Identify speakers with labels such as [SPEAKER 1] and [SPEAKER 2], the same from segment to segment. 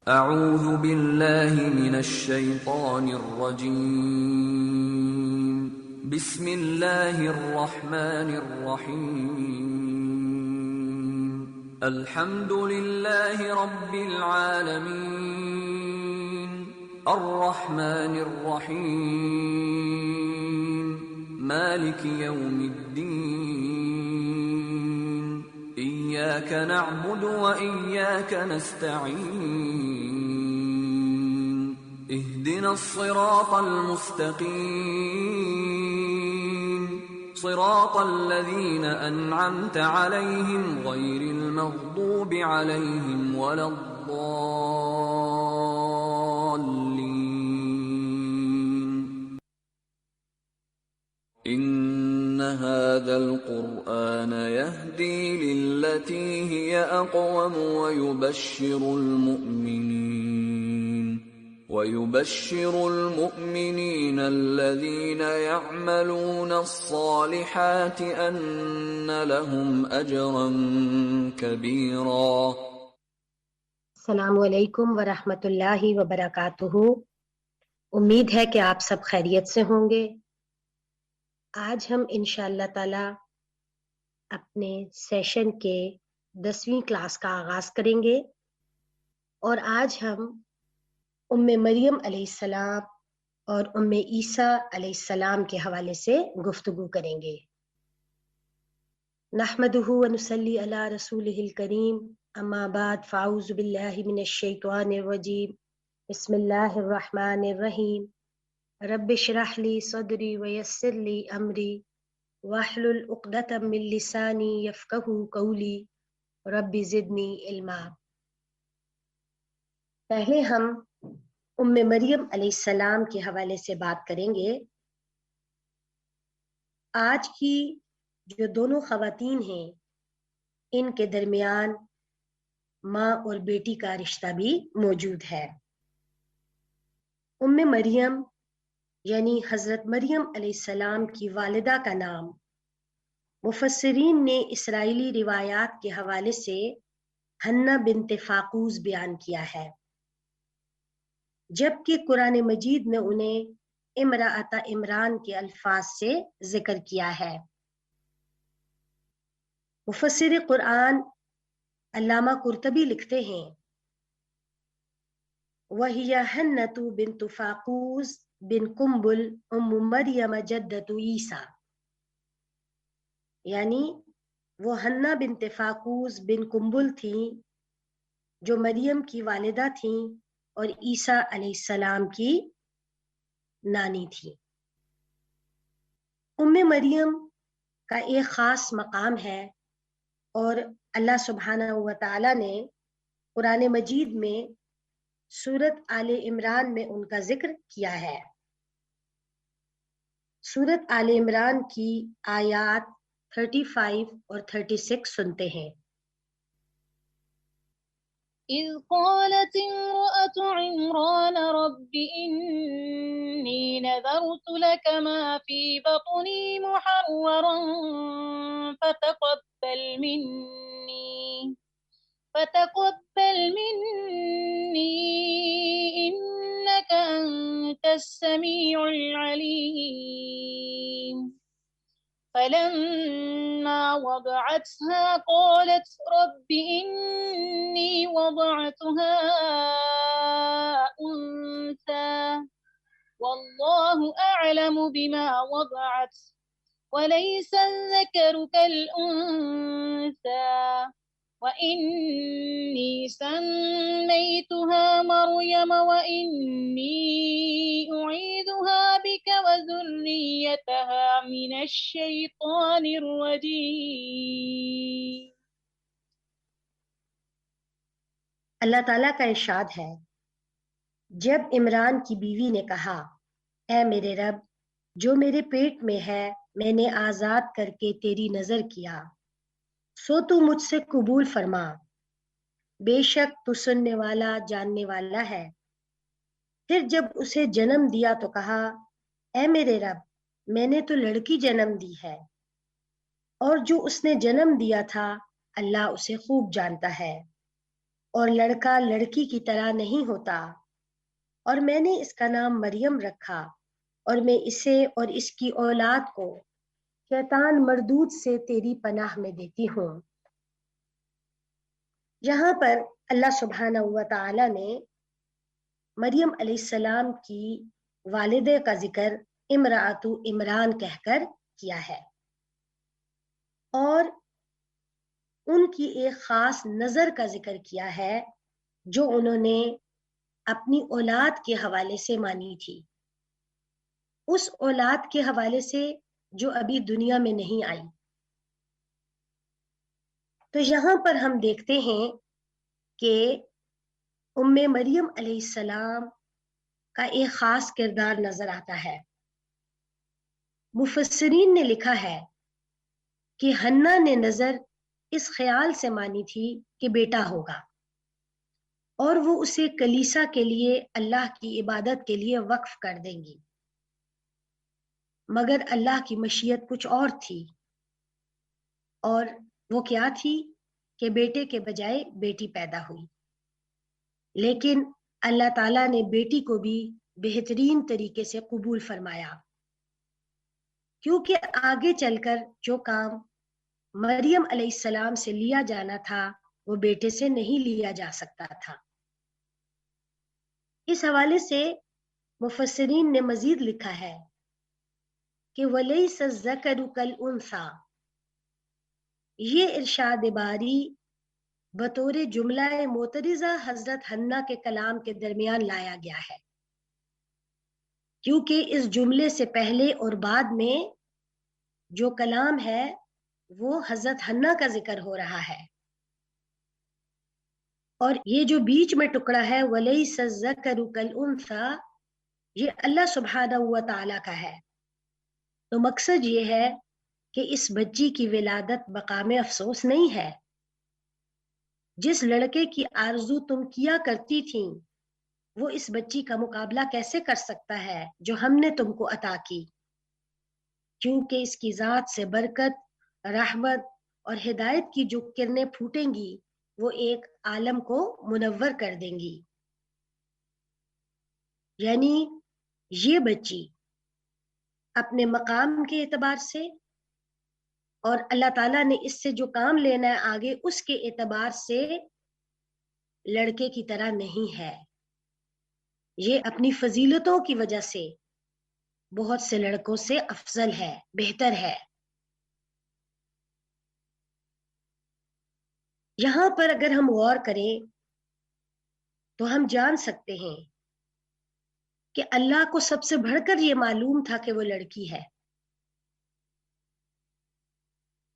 [SPEAKER 1] اعوذ باللہ من الشیطان الرجیم بسم اللہ الرحمن الرحیم الحمد للہ رب العالمین الرحمن الرحیم مالک یوم الدین إياك نعبد وإياك نستعين اهدنا الصراط المستقيم صراط الذين أنعمت عليهم غير المغضوب عليهم ولا الضالين إن هذا القرآن يهدي للتي هي أقوم ويبشر المؤمنين الذين يعملون الصالحات أن لهم أجرا كبيرا.
[SPEAKER 2] السلام علیکم ورحمۃ اللہ وبرکاتہ. امید ہے کہ آپ سب خیریت سے ہوں گے. آج ہم انشاءاللہ تعالی اپنے سیشن کے 10ویں کلاس کا آغاز کریں گے اور آج ہم ام مریم علیہ السلام اور ام عیسیٰ علیہ السلام کے حوالے سے گفتگو کریں گے. نحمدہ ونصلی علی رسولہ الکریم. اما بعد فاعوذ باللہ من الشیطان الرجیم. بسم اللہ الرحمن الرحیم. رب اشرح لی صدری ویسر لی امری واحلل عقدۃ من لسانی یفقہوا قولی رب زدنی علما. پہلے ہم ام مریم علیہ السلام کے حوالے سے بات کریں گے. آج کی جو دونوں خواتین ہیں ان کے درمیان ماں اور بیٹی کا رشتہ بھی موجود ہے. ام مریم یعنی حضرت مریم علیہ السلام کی والدہ کا نام مفسرین نے اسرائیلی روایات کے حوالے سے حنہ بنت فاقوس بیان کیا ہے، جبکہ قرآن مجید نے انہیں امرأۃ عمران کے الفاظ سے ذکر کیا ہے. مفسر قرآن علامہ قرطبی لکھتے ہیں وَهِيَ حَنَّةُ بِنْتُ فَاقُوس بن قنبل ام مریم جدۃ عیسیٰ، یعنی وہ حنہ بنت فاقوس بن قنبل تھیں جو مریم کی والدہ تھیں اور عیسیٰ علیہ السلام کی نانی تھی. ام مریم کا ایک خاص مقام ہے اور اللہ سبحانہ و تعالی نے قرآن مجید میں سورت آل عمران میں ان کا ذکر کیا ہے. سورت آل عمران کی آیات 35 اور 36 سنتے ہیں.
[SPEAKER 3] إذ قالت امرأة عمران رب إني نذرت لك ما في بطني محررا فتقبل مني إنك أنت السميع العليم. فلما وضعتها قالت رب إني وضعتها أنثى والله أعلم بما وضعت وليس الذكر كالأنثى وإني سميتها مريم وإني أعيذها بك وذريتها من الشيطان الرجيم.
[SPEAKER 2] اللہ تعالیٰ کا ارشاد ہے، جب عمران کی بیوی نے کہا اے میرے رب جو میرے پیٹ میں ہے میں نے آزاد کر کے تیری نظر کیا، سو تو مجھ سے قبول فرما، بے شک تو سننے والا جاننے والا ہے. پھر جب اسے جنم دیا تو کہا اے میرے رب میں نے تو لڑکی جنم دی ہے اور جو اس نے جنم دیا تھا اللہ اسے خوب جانتا ہے. اور لڑکا لڑکی کی طرح نہیں ہوتا، اور میں نے اس کا نام مریم رکھا، اور میں اسے اور اس کی اولاد کو شیطان مردود سے تیری پناہ میں دیتی ہوں۔ یہاں پر اللہ سبحانہ و تعالی نے مریم علیہ السلام کی والدہ کا ذکر امرأۃ عمران کہہ کر کیا ہے، اور ان کی ایک خاص نظر کا ذکر کیا ہے جو انہوں نے اپنی اولاد کے حوالے سے مانی تھی، اس اولاد کے حوالے سے جو ابھی دنیا میں نہیں آئی۔ تو یہاں پر ہم دیکھتے ہیں کہ ام مریم علیہ السلام کا ایک خاص کردار نظر آتا ہے۔ مفسرین نے لکھا ہے کہ حنا نے نظر اس خیال سے مانی تھی کہ بیٹا ہوگا، اور وہ اسے کلیسا کے لیے اللہ کی عبادت کے لیے وقف کر دیں گی، مگر اللہ کی مشیت کچھ اور تھی، اور وہ کیا تھی کہ بیٹے کے بجائے بیٹی پیدا ہوئی۔ لیکن اللہ تعالیٰ نے بیٹی کو بھی بہترین طریقے سے قبول فرمایا، کیونکہ آگے چل کر جو کام مریم علیہ السلام سے لیا جانا تھا وہ بیٹے سے نہیں لیا جا سکتا تھا۔ اس حوالے سے مفسرین نے مزید لکھا ہے کہ وَلَيْسَ الذَّكَرُ كَالْأُنثَىٰ، یہ ارشاد باری بطور جملہ معترضہ حضرت حنا کے کلام کے درمیان لایا گیا ہے، کیونکہ اس جملے سے پہلے اور بعد میں جو کلام ہے وہ حضرت حنا کا ذکر ہو رہا ہے، اور یہ جو بیچ میں ٹکڑا ہے وَلَيْسَ الذَّكَرُ كَالْأُنثَىٰ، یہ اللہ سبحانہ و تعالیٰ کا ہے۔ تو مقصد یہ ہے کہ اس بچی کی ولادت مقام افسوس نہیں ہے۔ جس لڑکے کی آرزو تم کیا کرتی تھیں وہ اس بچی کا مقابلہ کیسے کر سکتا ہے جو ہم نے تم کو عطا کی، کیونکہ اس کی ذات سے برکت، رحمت اور ہدایت کی جو کرنیں پھوٹیں گی وہ ایک عالم کو منور کر دیں گی۔ یعنی یہ بچی اپنے مقام کے اعتبار سے اور اللہ تعالیٰ نے اس سے جو کام لینا ہے آگے اس کے اعتبار سے لڑکے کی طرح نہیں ہے، یہ اپنی فضیلتوں کی وجہ سے بہت سے لڑکوں سے افضل ہے، بہتر ہے۔ یہاں پر اگر ہم غور کریں تو ہم جان سکتے ہیں کہ اللہ کو سب سے بڑھ کر یہ معلوم تھا کہ وہ لڑکی ہے،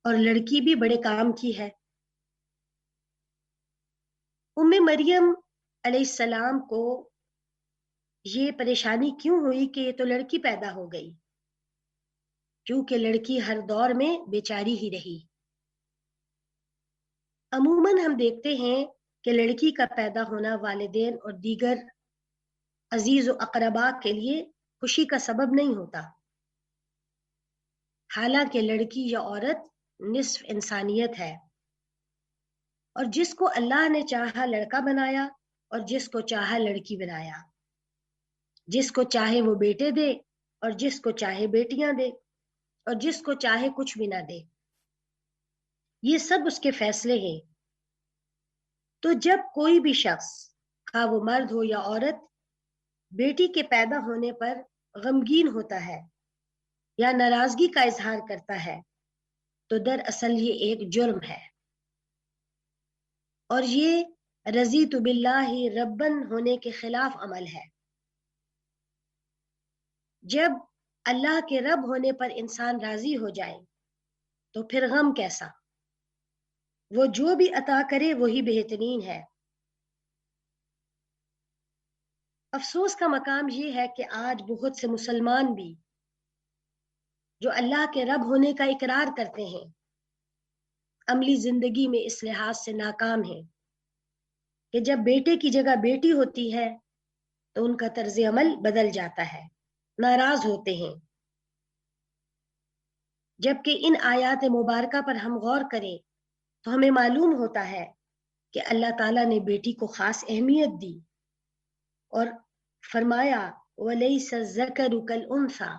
[SPEAKER 2] اور لڑکی بھی بڑے کام کی ہے۔ ام مریم علیہ السلام کو یہ پریشانی کیوں ہوئی کہ یہ تو لڑکی پیدا ہو گئی؟ کیونکہ لڑکی ہر دور میں بیچاری ہی رہی۔ عموماً ہم دیکھتے ہیں کہ لڑکی کا پیدا ہونا والدین اور دیگر عزیز و اقربا کے لیے خوشی کا سبب نہیں ہوتا، حالانکہ لڑکی یا عورت نصف انسانیت ہے، اور جس کو اللہ نے چاہا لڑکا بنایا اور جس کو چاہا لڑکی بنایا، جس کو چاہے وہ بیٹے دے اور جس کو چاہے بیٹیاں دے، اور جس کو چاہے کچھ بھی نہ دے، یہ سب اس کے فیصلے ہیں۔ تو جب کوئی بھی شخص خواہ وہ مرد ہو یا عورت بیٹی کے پیدا ہونے پر غمگین ہوتا ہے یا ناراضگی کا اظہار کرتا ہے تو دراصل یہ ایک جرم ہے، اور یہ رضیت باللہ ربن ہونے کے خلاف عمل ہے۔ جب اللہ کے رب ہونے پر انسان راضی ہو جائے تو پھر غم کیسا؟ وہ جو بھی عطا کرے وہی بہترین ہے۔ افسوس کا مقام یہ ہے کہ آج بہت سے مسلمان بھی جو اللہ کے رب ہونے کا اقرار کرتے ہیں عملی زندگی میں اس لحاظ سے ناکام ہیں کہ جب بیٹے کی جگہ بیٹی ہوتی ہے تو ان کا طرز عمل بدل جاتا ہے، ناراض ہوتے ہیں۔ جبکہ ان آیات مبارکہ پر ہم غور کریں تو ہمیں معلوم ہوتا ہے کہ اللہ تعالیٰ نے بیٹی کو خاص اہمیت دی اور فرمایا وَلَيْسَ الذَّكَرُ كَالْأُنثَى.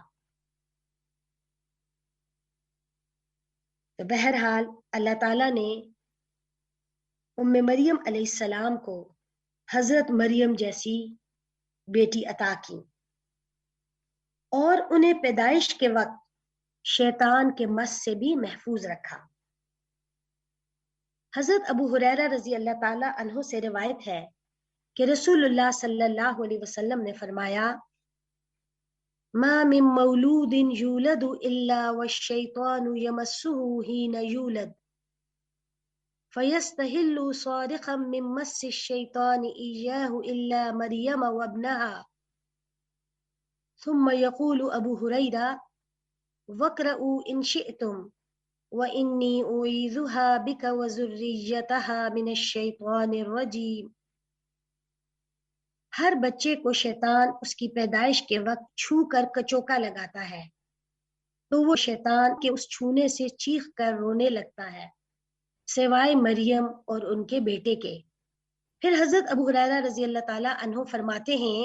[SPEAKER 2] تو بہرحال اللہ تعالیٰ نے ام مریم علیہ السلام کو حضرت مریم جیسی بیٹی عطا کی اور انہیں پیدائش کے وقت شیطان کے مس سے بھی محفوظ رکھا. حضرت ابو ہریرہ رضی اللہ تعالیٰ عنہ سے روایت ہے کہ رسول اللہ صلی اللہ علیہ وسلم نے فرمایا ما من مولود یولد الا والشیطان یمسه حین یولد فیستحل صارخا من مس الشیطان ایاه الا مریم وابنها. ثم يقول ابو ہریرہ وَاقْرَؤُوا إِنْ شِئْتُمْ وَإِنِّي أُعِيذُهَا بِكَ وَذُرِّيَّتَهَا مِنَ الشَّيْطَانِ الرَّجِيمِ. ہر بچے کو شیطان اس کی پیدائش کے وقت چھو کر کچوکا لگاتا ہے تو وہ شیطان کے اس چھونے سے چیخ کر رونے لگتا ہے سوائے مریم اور ان کے بیٹے کے. پھر حضرت ابو ہریرہ رضی اللہ تعالیٰ عنہ فرماتے ہیں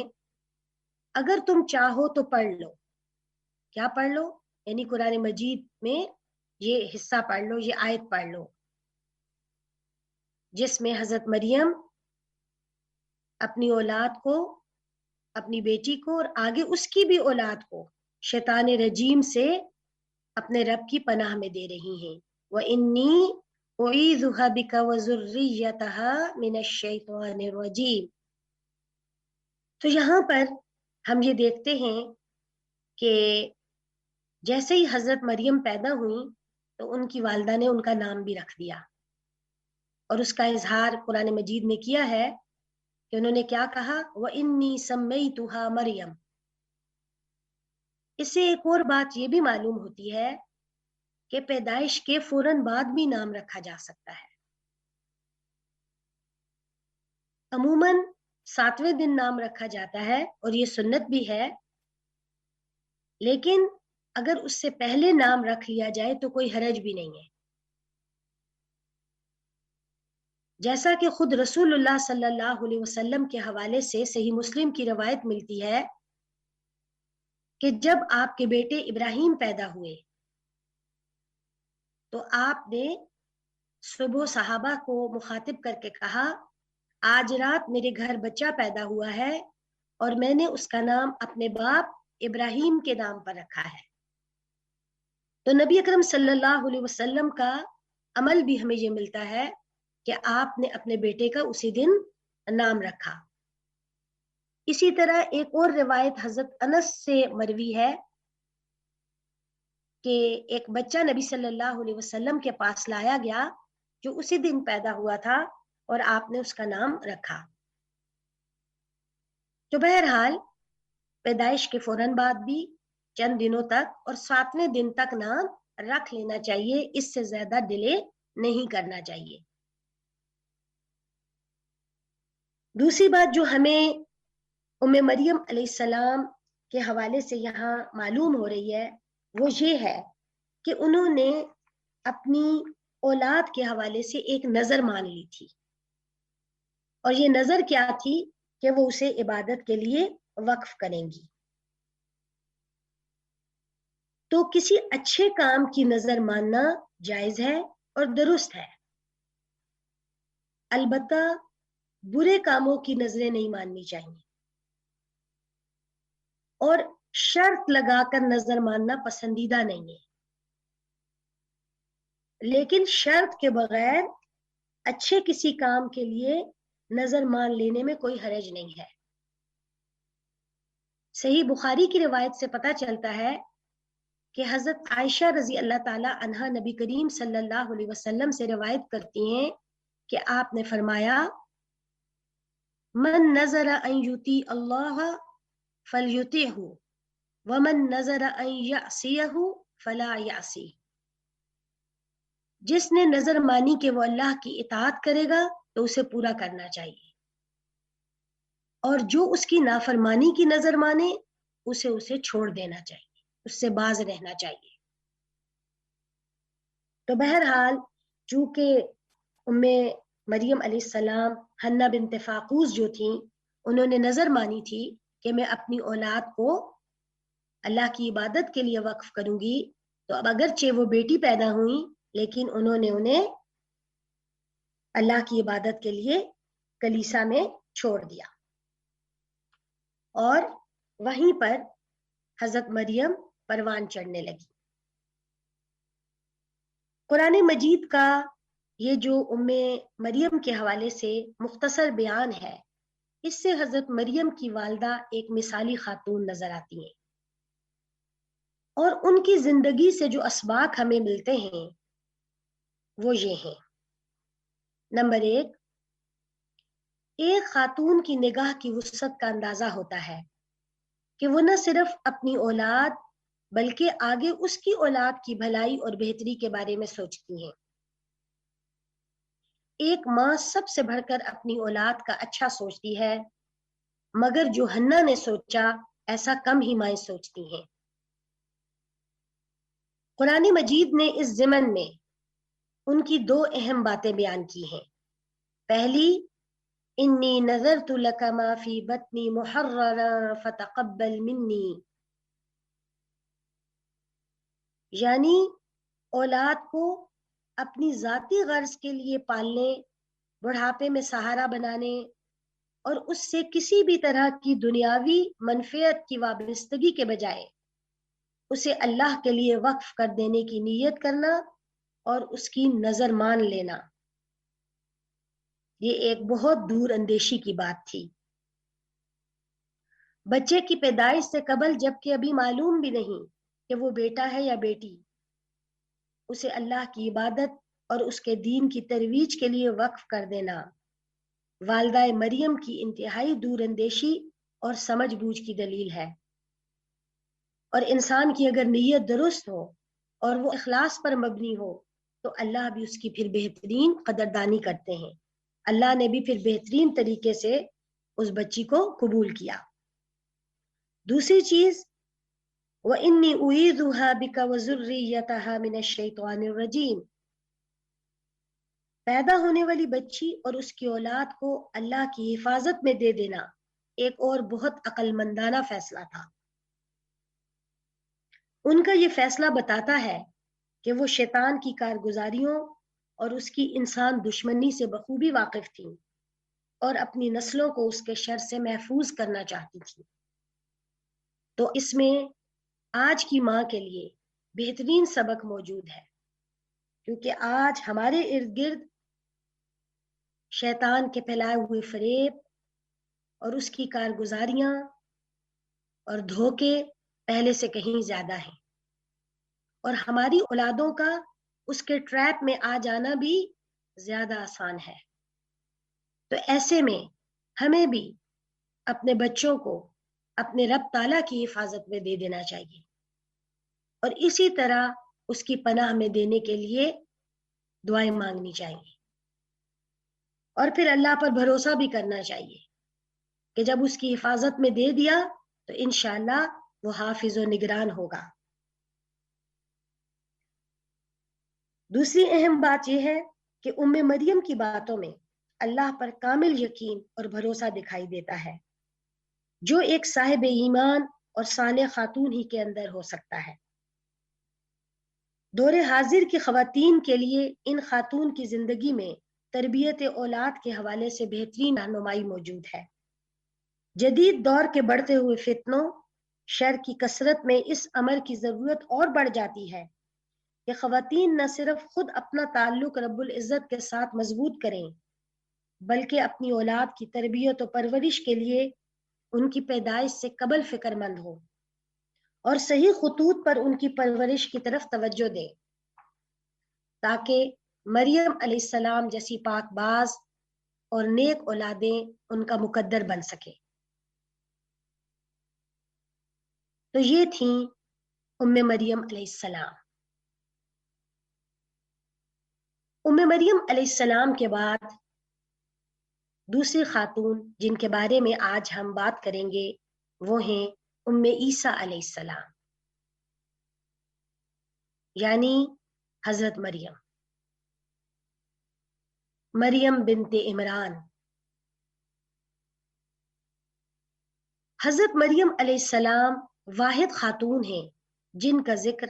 [SPEAKER 2] اگر تم چاہو تو پڑھ لو. کیا پڑھ لو؟ یعنی قرآن مجید میں یہ حصہ پڑھ لو، یہ آیت پڑھ لو جس میں حضرت مریم اپنی اولاد کو، اپنی بیٹی کو اور آگے اس کی بھی اولاد کو شیطان رجیم سے اپنے رب کی پناہ میں دے رہی ہیں. وَإِنِّي أُعِيذُهَا بِكَ وَذُرِّيَّتَهَا مِنَ الشَّيْطَانِ الرَّجِيمِ. تو یہاں پر ہم یہ دیکھتے ہیں کہ جیسے ہی حضرت مریم پیدا ہوئی تو ان کی والدہ نے ان کا نام بھی رکھ دیا اور اس کا اظہار قرآن مجید میں کیا ہے کہ انہوں نے کیا کہا وَإِنِّي سَمَّيْتُهَا مریم. اس سے ایک اور بات یہ بھی معلوم ہوتی ہے کہ پیدائش کے فوراً بعد بھی نام رکھا جا سکتا ہے. عموماً 7ویں دن نام رکھا جاتا ہے اور یہ سنت بھی ہے، لیکن اگر اس سے پہلے نام رکھ لیا جائے تو کوئی حرج بھی نہیں ہے. جیسا کہ خود رسول اللہ صلی اللہ علیہ وسلم کے حوالے سے صحیح مسلم کی روایت ملتی ہے کہ جب آپ کے بیٹے ابراہیم پیدا ہوئے تو آپ نے صبح صحابہ کو مخاطب کر کے کہا آج رات میرے گھر بچہ پیدا ہوا ہے اور میں نے اس کا نام اپنے باپ ابراہیم کے نام پر رکھا ہے. تو نبی اکرم صلی اللہ علیہ وسلم کا عمل بھی ہمیں یہ ملتا ہے کہ آپ نے اپنے بیٹے کا اسی دن نام رکھا. اسی طرح ایک اور روایت حضرت انس سے مروی ہے کہ ایک بچہ نبی صلی اللہ علیہ وسلم کے پاس لایا گیا جو اسی دن پیدا ہوا تھا اور آپ نے اس کا نام رکھا. تو بہرحال پیدائش کے فوراً بعد بھی چند دنوں تک اور 7ویں دن تک نام رکھ لینا چاہیے، اس سے زیادہ ڈیلے نہیں کرنا چاہیے. دوسری بات جو ہمیں ام مریم علیہ السلام کے حوالے سے یہاں معلوم ہو رہی ہے وہ یہ ہے کہ انہوں نے اپنی اولاد کے حوالے سے ایک نظر مان لی تھی اور یہ نظر کیا تھی کہ وہ اسے عبادت کے لیے وقف کریں گی. تو کسی اچھے کام کی نظر ماننا جائز ہے اور درست ہے، البتہ برے کاموں کی نظریں نہیں ماننی چاہیے اور شرط لگا کر نظر ماننا پسندیدہ نہیں ہے. لیکن شرط کے بغیر اچھے کسی کام کے لیے نظر مان لینے میں کوئی حرج نہیں ہے. صحیح بخاری کی روایت سے پتہ چلتا ہے کہ حضرت عائشہ رضی اللہ تعالی عنہا نبی کریم صلی اللہ علیہ وسلم سے روایت کرتی ہیں کہ آپ نے فرمایا من نظر ان یطیع اللہ فلیطعہ ومن نظر ان یعصیہ فلا یعصیہ. جس نے نظر مانی کہ وہ اللہ کی اطاعت کرے گا تو اسے پورا کرنا چاہیے، اور جو اس کی نافرمانی کی نظر مانے اسے چھوڑ دینا چاہیے، اس سے باز رہنا چاہیے. تو بہرحال چونکہ ام مریم علیہ السلام حنا بنت فاقوس جو تھیں، انہوں نے نظر مانی تھی کہ میں اپنی اولاد کو اللہ کی عبادت کے لیے وقف کروں گی، تو اب اگرچہ وہ بیٹی پیدا ہوئی لیکن انہوں نے انہیں اللہ کی عبادت کے لیے کلیسا میں چھوڑ دیا، اور وہیں پر حضرت مریم پروان چڑھنے لگی۔ قرآن مجید کا یہ جو مریم کے حوالے سے مختصر بیان ہے، اس سے حضرت مریم کی والدہ ایک مثالی خاتون نظر آتی ہیں، اور ان کی زندگی سے جو اسباق ہمیں ملتے ہیں وہ یہ ہیں۔ نمبر 1، ایک خاتون کی نگاہ کی وسعت کا اندازہ ہوتا ہے کہ وہ نہ صرف اپنی اولاد بلکہ آگے اس کی اولاد کی بھلائی اور بہتری کے بارے میں سوچتی ہیں۔ ایک ماں سب سے بڑھ کر اپنی اولاد کا اچھا سوچتی ہے، مگر جو حنا نے سوچا ایسا کم ہی مائیں سوچتی ہیں۔ قرآن مجید نے اس ضمن میں ان کی 2 اہم باتیں بیان کی ہیں۔ پہلی، انی نذرت لک ما فی بطنی محررا فتقبل منی، یعنی اولاد کو اپنی ذاتی غرض کے لیے پالنے، بڑھاپے میں سہارا بنانے اور اس سے کسی بھی طرح کی دنیاوی منفعت کی وابستگی کے بجائے اسے اللہ کے لیے وقف کر دینے کی نیت کرنا اور اس کی نظر مان لینا، یہ ایک بہت دور اندیشی کی بات تھی۔ بچے کی پیدائش سے قبل جبکہ ابھی معلوم بھی نہیں کہ وہ بیٹا ہے یا بیٹی، اسے اللہ کی عبادت اور اس کے دین کی ترویج کے لیے وقف کر دینا والدہ مریم کی انتہائی دور اندیشی اور سمجھ بوجھ کی دلیل ہے۔ اور انسان کی اگر نیت درست ہو اور وہ اخلاص پر مبنی ہو تو اللہ بھی اس کی پھر بہترین قدردانی کرتے ہیں، اللہ نے بھی پھر بہترین طریقے سے اس بچی کو قبول کیا۔ دوسری چیز، وَإِنِّي أُعِيذُهَا بِكَ وَذُرِّيَّتَهَا مِنَ الشَّيْطَانِ الرَّجِيمِ، پیدا ہونے والی بچی اور اس کی اولاد کو اللہ کی حفاظت میں دے دینا ایک اور بہت عقل مندانہ فیصلہ تھا۔ ان کا یہ فیصلہ بتاتا ہے کہ وہ شیطان کی کارگزاریوں اور اس کی انسان دشمنی سے بخوبی واقف تھیں اور اپنی نسلوں کو اس کے شر سے محفوظ کرنا چاہتی تھیں۔ تو اس میں آج کی ماں کے لیے بہترین سبق موجود ہے، کیونکہ آج ہمارے ارد گرد شیطان کے پھیلائے ہوئے فریب اور اس کی کارگزاریاں اور دھوکے پہلے سے کہیں زیادہ ہیں، اور ہماری اولادوں کا اس کے ٹریپ میں آ جانا بھی زیادہ آسان ہے۔ تو ایسے میں ہمیں بھی اپنے بچوں کو اپنے رب تعالیٰ کی حفاظت میں دے دینا چاہیے، اور اسی طرح اس کی پناہ میں دینے کے لیے دعائیں مانگنی چاہیے، اور پھر اللہ پر بھروسہ بھی کرنا چاہیے کہ جب اس کی حفاظت میں دے دیا تو انشاءاللہ وہ حافظ و نگران ہوگا۔ دوسری اہم بات یہ ہے کہ مریم کی باتوں میں اللہ پر کامل یقین اور بھروسہ دکھائی دیتا ہے، جو ایک صاحب ایمان اور صالح خاتون ہی کے اندر ہو سکتا ہے۔ دور حاضر کی خواتین کے لیے ان خاتون کی زندگی میں تربیت اولاد کے حوالے سے بہترین رہنمائی موجود ہے۔ جدید دور کے بڑھتے ہوئے فتنوں، شر کی کثرت میں اس امر کی ضرورت اور بڑھ جاتی ہے کہ خواتین نہ صرف خود اپنا تعلق رب العزت کے ساتھ مضبوط کریں، بلکہ اپنی اولاد کی تربیت و پرورش کے لیے ان کی پیدائش سے قبل فکر مند ہوں اور صحیح خطوط پر ان کی پرورش کی طرف توجہ دیں، تاکہ مریم علیہ السلام جیسی پاک باز اور نیک اولادیں ان کا مقدر بن سکے۔ تو یہ تھیں مریم علیہ السلام۔ مریم علیہ السلام کے بعد دوسری خاتون جن کے بارے میں آج ہم بات کریں گے وہ ہیں عیسیٰ علیہ السلام، یعنی حضرت مریم۔ مریم بنت عمران. حضرت مریم علیہ السلام واحد خاتون ہیں جن کا ذکر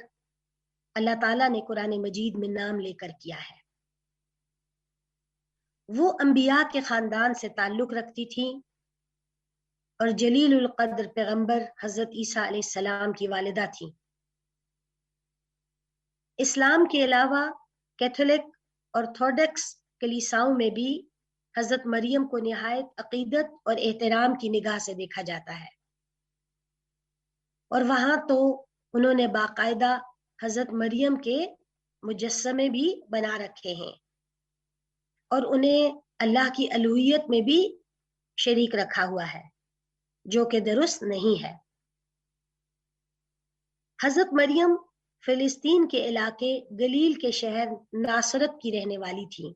[SPEAKER 2] اللہ تعالیٰ نے قرآن مجید میں نام لے کر کیا ہے. وہ انبیاء کے خاندان سے تعلق رکھتی تھیں اور جلیل القدر پیغمبر حضرت عیسیٰ علیہ السلام کی والدہ تھیں. اسلام کے علاوہ کیتھولک آرتھوڈکس کلیساؤں میں بھی حضرت مریم کو نہایت عقیدت اور احترام کی نگاہ سے دیکھا جاتا ہے، اور وہاں تو انہوں نے باقاعدہ حضرت مریم کے مجسمے بھی بنا رکھے ہیں اور انہیں اللہ کی الوہیت میں بھی شریک رکھا ہوا ہے، جو کہ درست نہیں ہے. حضرت مریم فلسطین کے علاقے گلیل کے شہر ناصرت کی رہنے والی تھی.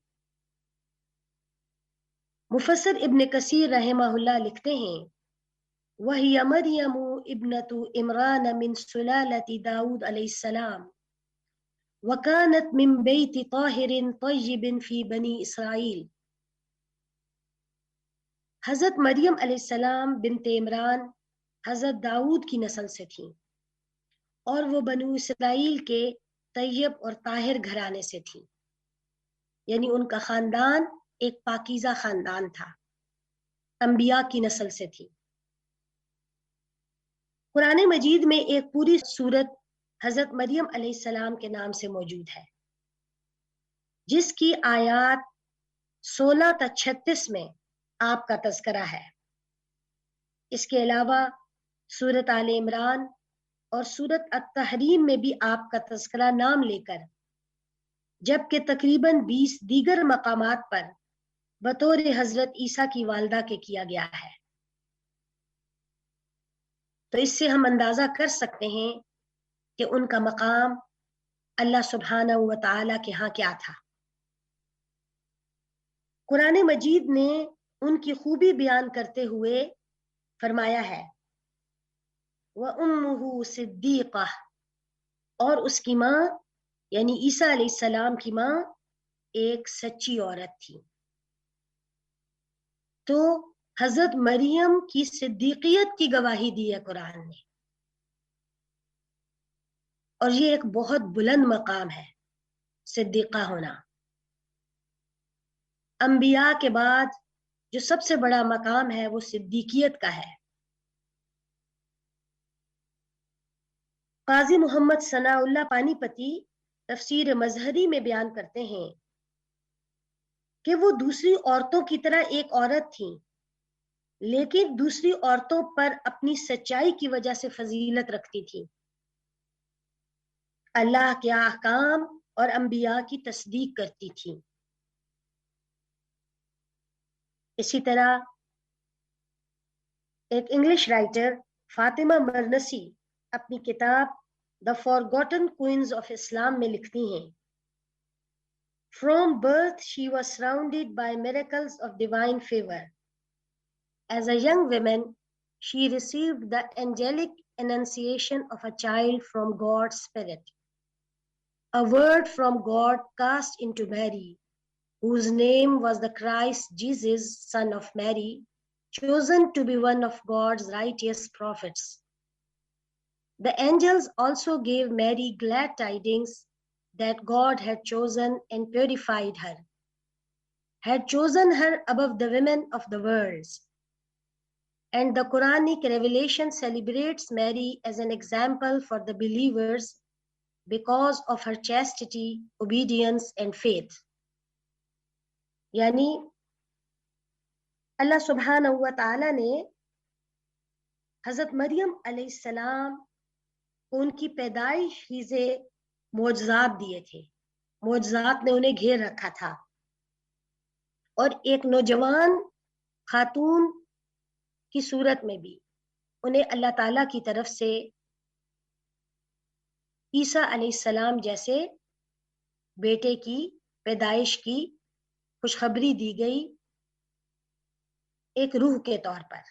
[SPEAKER 2] مفسر ابن کثیر رحمہ اللہ لکھتے ہیں وَهِيَ مَرْيَمُ ابْنَةُ عِمْرَانَ مِنْ سُلَالَةِ داؤد علیہ السلام وَكَانَتْ مِنْ بَيْتِ طَاهِرٍ طَيِّبٍ فِي بَنِي اسرائیل. حضرت مریم علیہ السلام بنت عمران حضرت داؤد کی نسل سے تھیں اور وہ بنو اسرائیل کے طیب اور طاہر گھرانے سے تھیں، یعنی ان کا خاندان ایک پاکیزہ خاندان تھا، انبیاء کی نسل سے تھی. قرآن مجید میں ایک پوری سورت حضرت مریم علیہ السلام کے نام سے موجود ہے، جس کی آیات 16 تا 36 میں آپ کا تذکرہ ہے. اس کے علاوہ سورت آل عمران اور سورت التحریم میں بھی آپ کا تذکرہ نام لے کر، جبکہ تقریباً 20 دیگر مقامات پر بطور حضرت عیسیٰ کی والدہ کے کیا گیا ہے. تو اس سے ہم اندازہ کر سکتے ہیں کہ ان کا مقام اللہ سبحانہ و تعالیٰ کے ہاں کیا تھا. قرآن مجید نے ان کی خوبی بیان کرتے ہوئے فرمایا ہے وَأُمُّهُ صِدِّيقَةٌ، اور اس کی ماں یعنی عیسیٰ علیہ السلام کی ماں ایک سچی عورت تھی. تو حضرت مریم کی صدیقیت کی گواہی دی ہے قرآن نے، اور یہ ایک بہت بلند مقام ہے صدیقہ ہونا. انبیاء کے بعد جو سب سے بڑا مقام ہے وہ صدیقیت کا ہے. قاضی محمد ثناء اللہ پانی پتی تفسیر مظہری میں بیان کرتے ہیں کہ وہ دوسری عورتوں کی طرح ایک عورت تھیں، لیکن دوسری عورتوں پر اپنی سچائی کی وجہ سے فضیلت رکھتی تھیں، اللہ کے احکام اور انبیاء کی تصدیق کرتی تھیں. اسی طرح ایک انگلش رائٹر فاطمہ مرنسی اپنی کتاب The Forgotten Queens of Islam میں لکھتی ہیں From birth she was surrounded by miracles of divine favor. As a young woman, she received the angelic annunciation of a child from God's Spirit, a word from God cast into Mary, whose name was the Christ Jesus, son of Mary, chosen to be one of God's righteous prophets. The angels also gave Mary glad tidings that God had chosen and purified her, had chosen her above the women of the world. And the Quranic revelation celebrates Mary as an example for the believers because of her chastity, obedience, and faith. یعنی اللہ سبحانہ و تعالیٰ نے حضرت مریم علیہ السلام کو ان کی پیدائش ہی سے معجزات دیے تھے، معجزات نے انہیں گھیر رکھا تھا، اور ایک نوجوان خاتون کی صورت میں بھی انہیں اللہ تعالیٰ کی طرف سے عیسیٰ علیہ السلام جیسے بیٹے کی پیدائش کی خوشخبری دی گئی ایک روح کے طور پر،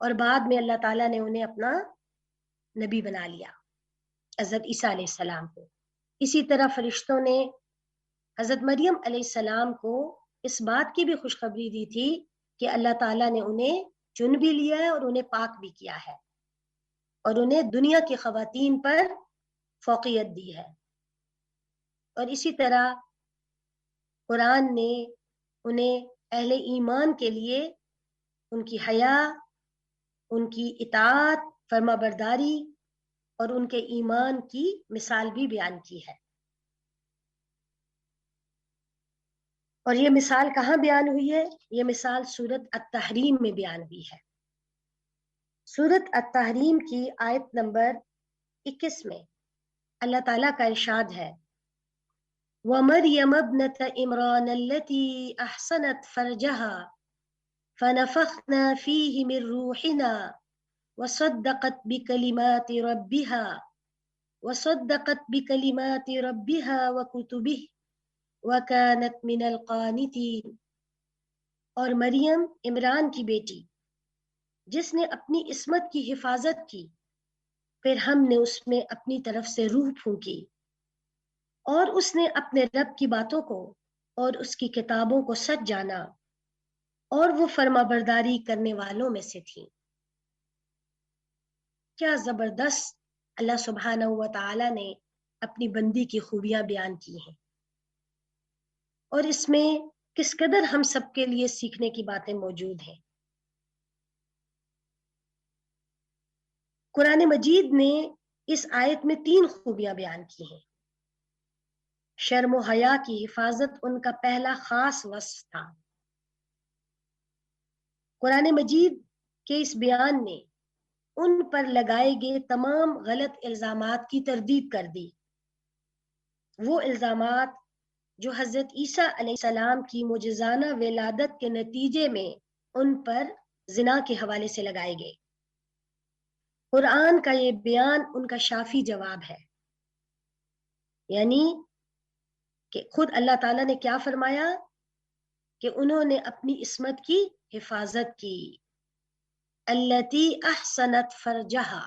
[SPEAKER 2] اور بعد میں اللہ تعالیٰ نے انہیں اپنا نبی بنا لیا حضرت عیسیٰ علیہ السلام کو. اسی طرح فرشتوں نے حضرت مریم علیہ السلام کو اس بات کی بھی خوشخبری دی تھی کہ اللہ تعالیٰ نے انہیں چن بھی لیا ہے اور انہیں پاک بھی کیا ہے اور انہیں دنیا کی خواتین پر فوقیت دی ہے. اور اسی طرح قرآن نے انہیں اہل ایمان کے لیے ان کی حیا، ان کی اطاعت، فرما برداری اور ان کے ایمان کی مثال بھی بیان کی ہے. اور یہ مثال کہاں بیان ہوئی ہے؟ یہ مثال سورۃ التحریم میں بیان ہوئی ہے. سورۃ التحریم کی آیت نمبر 21 میں اللہ تعالیٰ کا ارشاد ہے وَمَرْيَمَ ابْنَتَ عِمْرَانَ الَّتِي أَحْصَنَتْ فَرْجَهَا فَنَفَخْنَا فِيهِ مِنْ رُوحِنَا وَصَدَّقَتْ بِكَلِمَاتِ رَبِّهَا وَكُتُبِهِ وَكَانَتْ مِنَ الْقَانِتِينَ. اور مریم عمران کی بیٹی جس نے اپنی عصمت کی حفاظت کی، پھر ہم نے اس میں اپنی طرف سے روح پھونکی اور اس نے اپنے رب کی باتوں کو اور اس کی کتابوں کو سچ جانا اور وہ فرما برداری کرنے والوں میں سے تھی. کیا زبردست اللہ سبحانہ و تعالی نے اپنی بندی کی خوبیاں بیان کی ہیں، اور اس میں کس قدر ہم سب کے لیے سیکھنے کی باتیں موجود ہیں. قرآن مجید نے اس آیت میں 3 خوبیاں بیان کی ہیں. شرم و حیا کی حفاظت ان کا پہلا خاص وصف تھا. قرآن مجید کے اس بیان نے ان پر لگائے گئے تمام غلط الزامات کی تردید کر دی. وہ الزامات جو حضرت عیسیٰ علیہ السلام کی معجزانہ ولادت کے نتیجے میں ان پر زنا کے حوالے سے لگائے گئے. قرآن کا یہ بیان ان کا شافی جواب ہے، یعنی کہ خود اللہ تعالیٰ نے کیا فرمایا کہ انہوں نے اپنی عصمت کی حفاظت کی. التی احسنت فرجہا،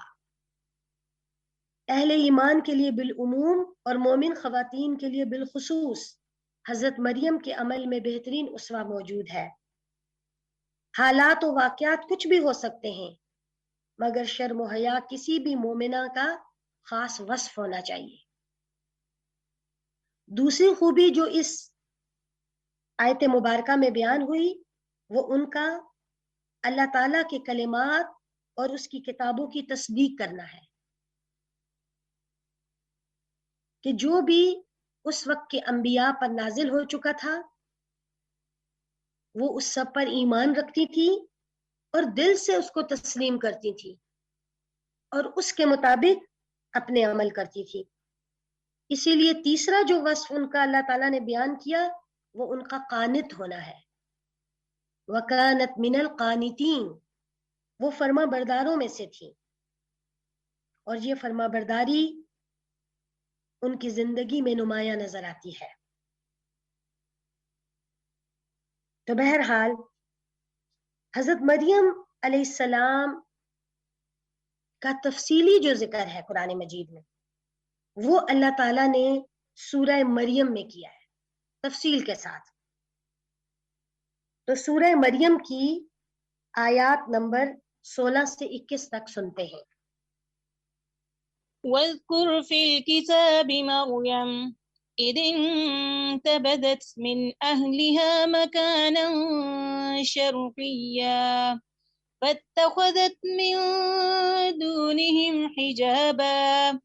[SPEAKER 2] اہل ایمان کے لیے بالعموم اور مومن خواتین کے لیے بالخصوص حضرت مریم کے عمل میں بہترین اسوہ موجود ہے. حالات و واقعات کچھ بھی ہو سکتے ہیں، مگر شرم و حیا کسی بھی مومنہ کا خاص وصف ہونا چاہیے. دوسری خوبی جو اس آیت مبارکہ میں بیان ہوئی وہ ان کا اللہ تعالیٰ کے کلمات اور اس کی کتابوں کی تصدیق کرنا ہے، کہ جو بھی اس وقت کے انبیاء پر نازل ہو چکا تھا وہ اس سب پر ایمان رکھتی تھی اور دل سے اس کو تسلیم کرتی تھی اور اس کے مطابق اپنے عمل کرتی تھی. اسی لیے تیسرا جو وصف ان کا اللہ تعالیٰ نے بیان کیا وہ ان کا قانت ہونا ہے. وَكَانَتْ مِنَ الْقَانِتِينَ، وہ فرما برداروں میں سے تھی، اور یہ فرما برداری ان کی زندگی میں نمایاں نظر آتی ہے. تو بہرحال حضرت مریم علیہ السلام کا تفصیلی جو ذکر ہے قرآن مجید میں وہ اللہ تعالیٰ نے سورہ مریم میں کیا ہے تفصیل کے ساتھ. تو سورہ مریم کی آیات نمبر 16 سے 21 تک سنتے ہیں.
[SPEAKER 3] واذكر في الكتاب مريم إذ انتبذت من أهلها مكانا شرقيا فاتخذت من دونهم حجابا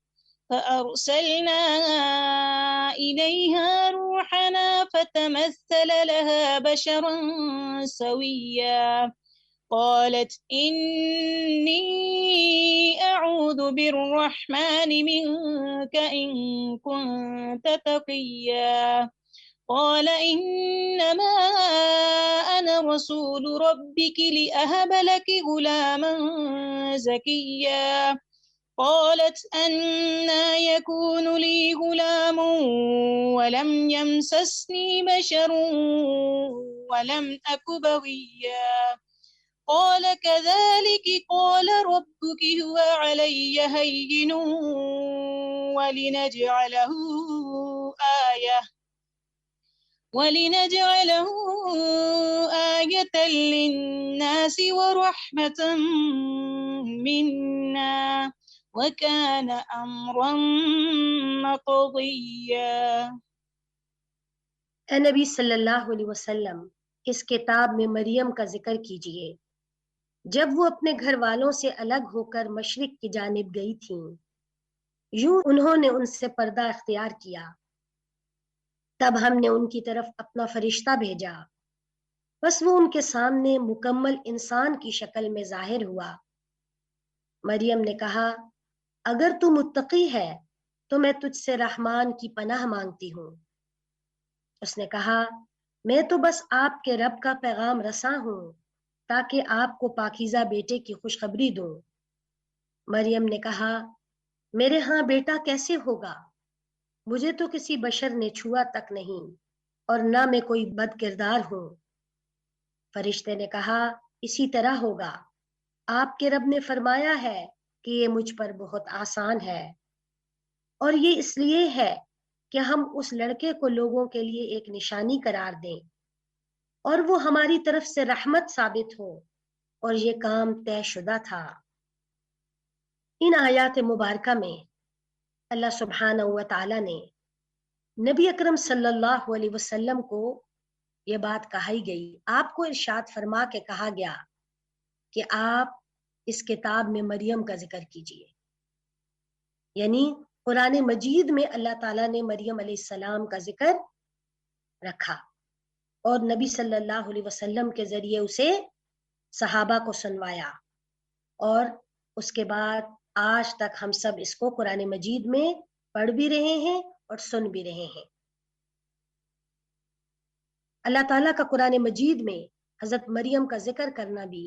[SPEAKER 3] فأرسلنا إليها روحنا فتمثل لها بشرا سويا قالت إني أعوذ بالرحمن منك إن كنت تقيا قال إنما أنا رسول ربك لأهب لك غلاما زكيا قالت أنى يكون لي غلام ولم يمسسني بشر ولم أك بغيا قال كذلك قال ربك هو علي هين ولنجعله آية وَلِنَجْعَلَهُ آيَةً لِلنَّاسِ وَرَحْمَةً مِنَّا وَكَانَ أَمْرًا مَقْضِيًّا۔
[SPEAKER 2] اے نبی صلی اللہ علیہ وسلم، اس کتاب میں مریم کا ذکر کیجئے جب وہ اپنے گھر والوں سے الگ ہو کر مشرق کی جانب گئی تھیں، یوں انہوں نے ان سے پردہ اختیار کیا، تب ہم نے ان کی طرف اپنا فرشتہ بھیجا، بس وہ ان کے سامنے مکمل انسان کی شکل میں ظاہر ہوا۔ مریم نے کہا، اگر تو متقی ہے تو میں تجھ سے رحمان کی پناہ مانگتی ہوں۔ اس نے کہا، میں تو بس آپ کے رب کا پیغام رساں ہوں تاکہ آپ کو پاکیزہ بیٹے کی خوشخبری دوں۔ مریم نے کہا، میرے ہاں بیٹا کیسے ہوگا؟ مجھے تو کسی بشر نے چھوا تک نہیں اور نہ میں کوئی بد کردار ہوں۔ فرشتے نے کہا، اسی طرح ہوگا، آپ کے رب نے فرمایا ہے کہ یہ مجھ پر بہت آسان ہے، اور یہ اس لیے ہے کہ ہم اس لڑکے کو لوگوں کے لیے ایک نشانی قرار دیں اور وہ ہماری طرف سے رحمت ثابت ہو، اور یہ کام طے شدہ تھا۔ ان آیات مبارکہ میں اللہ سبحانہ و تعالی نے نبی اکرم صلی اللہ علیہ وسلم کو یہ بات کہی گئی، آپ کو ارشاد فرما کے کہا گیا کہ آپ اس کتاب میں مریم کا ذکر کیجئے، یعنی قرآن مجید میں اللہ تعالیٰ نے مریم علیہ السلام کا ذکر رکھا اور نبی صلی اللہ علیہ وسلم کے ذریعے اسے صحابہ کو سنوایا، اور اس کے بعد آج تک ہم سب اس کو قرآن مجید میں پڑھ بھی رہے ہیں اور سن بھی رہے ہیں۔ اللہ تعالیٰ کا قرآن مجید میں حضرت مریم کا ذکر کرنا بھی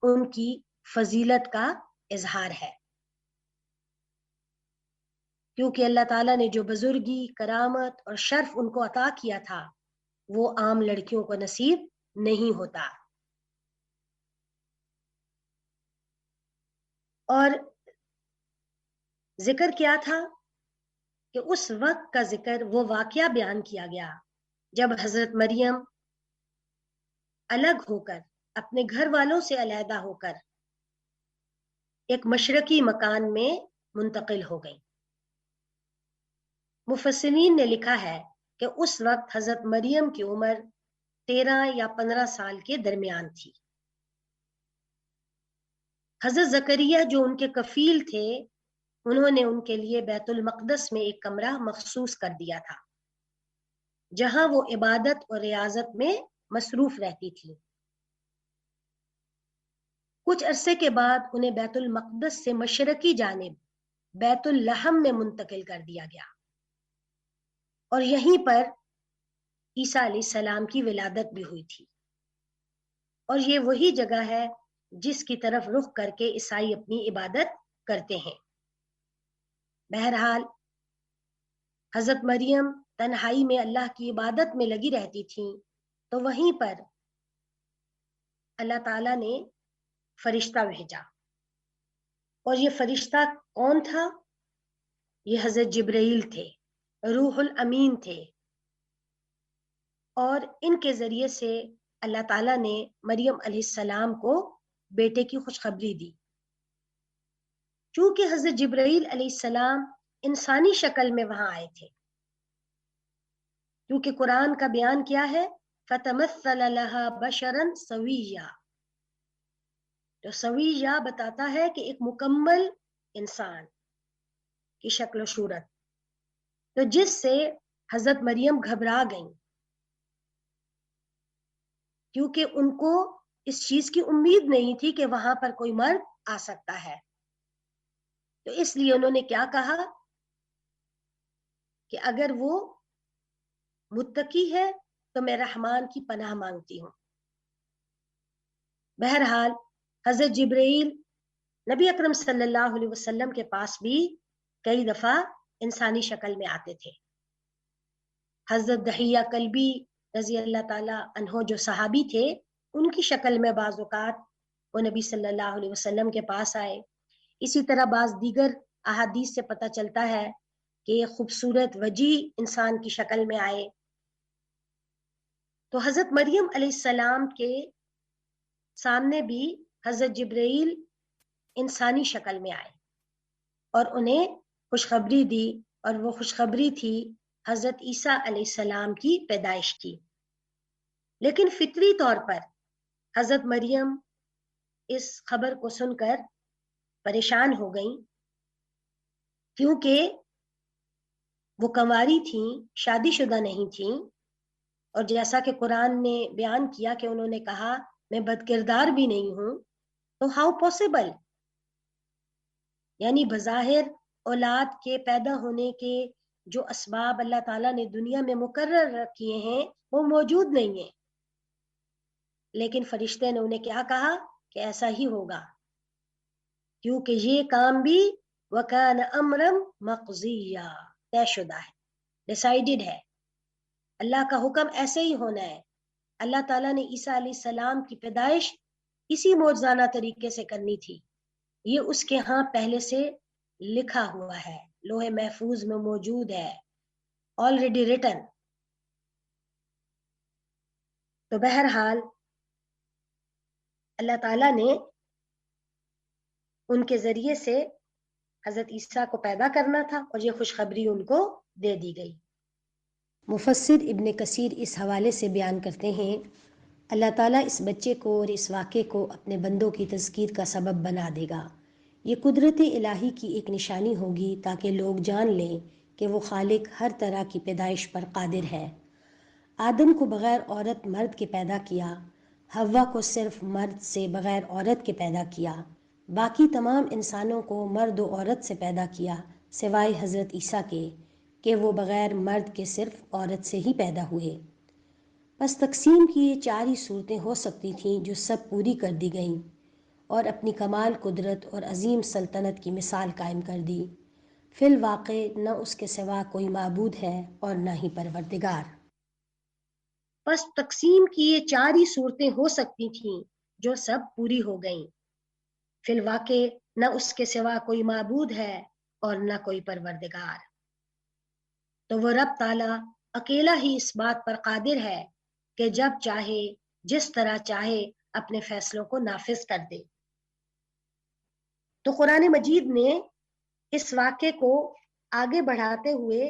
[SPEAKER 2] ان کی فضیلت کا اظہار ہے، کیونکہ اللہ تعالیٰ نے جو بزرگی، کرامت اور شرف ان کو عطا کیا تھا وہ عام لڑکیوں کو نصیب نہیں ہوتا۔ اور ذکر کیا تھا کہ اس وقت کا ذکر، وہ واقعہ بیان کیا گیا جب حضرت مریم الگ ہو کر، اپنے گھر والوں سے علیحدہ ہو کر ایک مشرقی مکان میں منتقل ہو گئی۔ مفسرین نے لکھا ہے کہ اس وقت حضرت مریم کی عمر 13 یا 15 سال کے درمیان تھی۔ حضرت زکریا جو ان کے کفیل تھے، انہوں نے ان کے لیے بیت المقدس میں ایک کمرہ مخصوص کر دیا تھا جہاں وہ عبادت اور ریاضت میں مصروف رہتی تھی۔ کچھ عرصے کے بعد انہیں بیت المقدس سے مشرقی جانب بیت اللحم میں منتقل کر دیا گیا، اور یہیں پر عیسیٰ علیہ السلام کی ولادت بھی ہوئی تھی، اور یہ وہی جگہ ہے جس کی طرف رخ کر کے عیسائی اپنی عبادت کرتے ہیں۔ بہرحال حضرت مریم تنہائی میں اللہ کی عبادت میں لگی رہتی تھیں، تو وہیں پر اللہ تعالیٰ نے فرشتہ بھیجا، اور یہ فرشتہ کون تھا؟ یہ حضرت جبرائیل تھے، روح الامین تھے، اور ان کے ذریعے سے اللہ تعالیٰ نے مریم علیہ السلام کو بیٹے کی خوشخبری دی۔ چونکہ حضرت جبرائیل علیہ السلام انسانی شکل میں وہاں آئے تھے، کیونکہ قرآن کا بیان کیا ہے، فَتَمَثَّلَ لَهَا بَشَرًا سَوِيًّا، جو سویہ بتاتا ہے کہ ایک مکمل انسان کی شکل و صورت، تو جس سے حضرت مریم گھبرا گئیں، کیونکہ ان کو اس چیز کی امید نہیں تھی کہ وہاں پر کوئی مرد آ سکتا ہے، تو اس لیے انہوں نے کیا کہا کہ اگر وہ متقی ہے تو میں رحمان کی پناہ مانگتی ہوں۔ بہرحال حضرت جبرائیل نبی اکرم صلی اللہ علیہ وسلم کے پاس بھی کئی دفعہ انسانی شکل میں آتے تھے۔ حضرت دحیہ کلبی رضی اللہ تعالی عنہ جو صحابی تھے، ان کی شکل میں بعض اوقات وہ نبی صلی اللہ علیہ وسلم کے پاس آئے۔ اسی طرح بعض دیگر احادیث سے پتہ چلتا ہے کہ یہ خوبصورت وجیح انسان کی شکل میں آئے۔ تو حضرت مریم علیہ السلام کے سامنے بھی حضرت جبرائیل انسانی شکل میں آئے اور انہیں خوشخبری دی، اور وہ خوشخبری تھی حضرت عیسیٰ علیہ السلام کی پیدائش کی۔ لیکن فطری طور پر حضرت مریم اس خبر کو سن کر پریشان ہو گئیں، کیونکہ وہ کنواری تھیں، شادی شدہ نہیں تھیں، اور جیسا کہ قرآن نے بیان کیا کہ انہوں نے کہا میں بد کردار بھی نہیں ہوں، تو ہاؤ پاسبل، یعنی بظاہر اولاد کے پیدا ہونے کے جو اسباب اللہ تعالیٰ نے دنیا میں مقرر کیے ہیں وہ موجود نہیں ہیں، لیکن فرشتے نے انہیں کیا کہا کہ ایسا ہی ہوگا، کیونکہ یہ کام بھی وَكَانَ أَمْرًا مَقْضِيًّا، طے شدہ ہے، ڈیسائیڈڈ ہے، اللہ کا حکم ایسے ہی ہونا ہے۔ اللہ تعالیٰ نے عیسیٰ علیہ السلام کی پیدائش اسی معجزانہ طریقے سے کرنی تھی، یہ اس کے ہاں پہلے سے لکھا ہوا ہے، لوح محفوظ میں موجود ہے، آلریڈی ریٹن۔ تو بہرحال اللہ تعالیٰ نے ان کے ذریعے سے حضرت عیسیٰ کو پیدا کرنا تھا، اور یہ خوشخبری ان کو دے دی گئی۔ مفسر ابن کثیر اس حوالے سے بیان کرتے ہیں، اللہ تعالیٰ اس بچے کو اور اس واقعے کو اپنے بندوں کی تذکیر کا سبب بنا دے گا۔ یہ قدرت الہی کی ایک نشانی ہوگی تاکہ لوگ جان لیں کہ وہ خالق ہر طرح کی پیدائش پر قادر ہے۔ آدم کو بغیر عورت مرد کے پیدا کیا، حوا کو صرف مرد سے بغیر عورت کے پیدا کیا، باقی تمام انسانوں کو مرد و عورت سے پیدا کیا سوائے حضرت عیسیٰ کے کہ وہ بغیر مرد کے صرف عورت سے ہی پیدا ہوئے۔ بس تقسیم کی یہ 4 ہی صورتیں ہو سکتی تھیں جو سب پوری کر دی گئیں، اور اپنی کمال قدرت اور عظیم سلطنت کی مثال قائم کر دی۔ فی الواقع نہ اس کے سوا کوئی معبود ہے اور نہ ہی پروردگار۔ بس تقسیم کی یہ 4 ہی صورتیں ہو سکتی تھیں جو سب پوری ہو گئیں۔ فی الواقع نہ اس کے سوا کوئی معبود ہے اور نہ کوئی پروردگار۔ تو وہ رب تعالیٰ اکیلا ہی اس بات پر قادر ہے کہ جب چاہے جس طرح چاہے اپنے فیصلوں کو نافذ کر دے۔ تو قرآن مجید نے اس واقعے کو آگے بڑھاتے ہوئے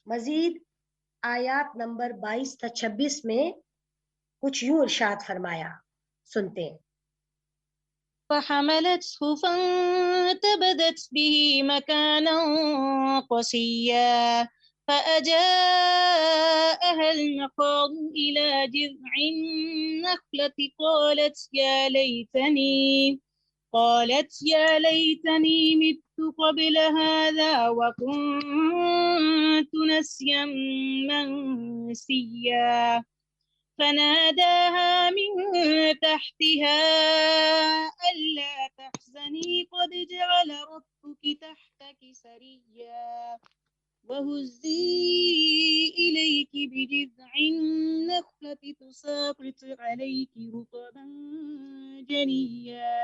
[SPEAKER 2] مزید آیات نمبر 22 تا 26 میں کچھ یوں ارشاد فرمایا، سنتے ہیں۔
[SPEAKER 3] فحملته فانتبذت به مكانا قصيا فأجاءها المخاض إلى جذع النخلة قالت يا ليتني مت قبل هذا وكنت نسيا منسيا فناداها من تحتها ألا تحزني قد جعل ربك تحتك سريا وهزي إليك بجذع النخلة تساقط عليك رطبا جنيا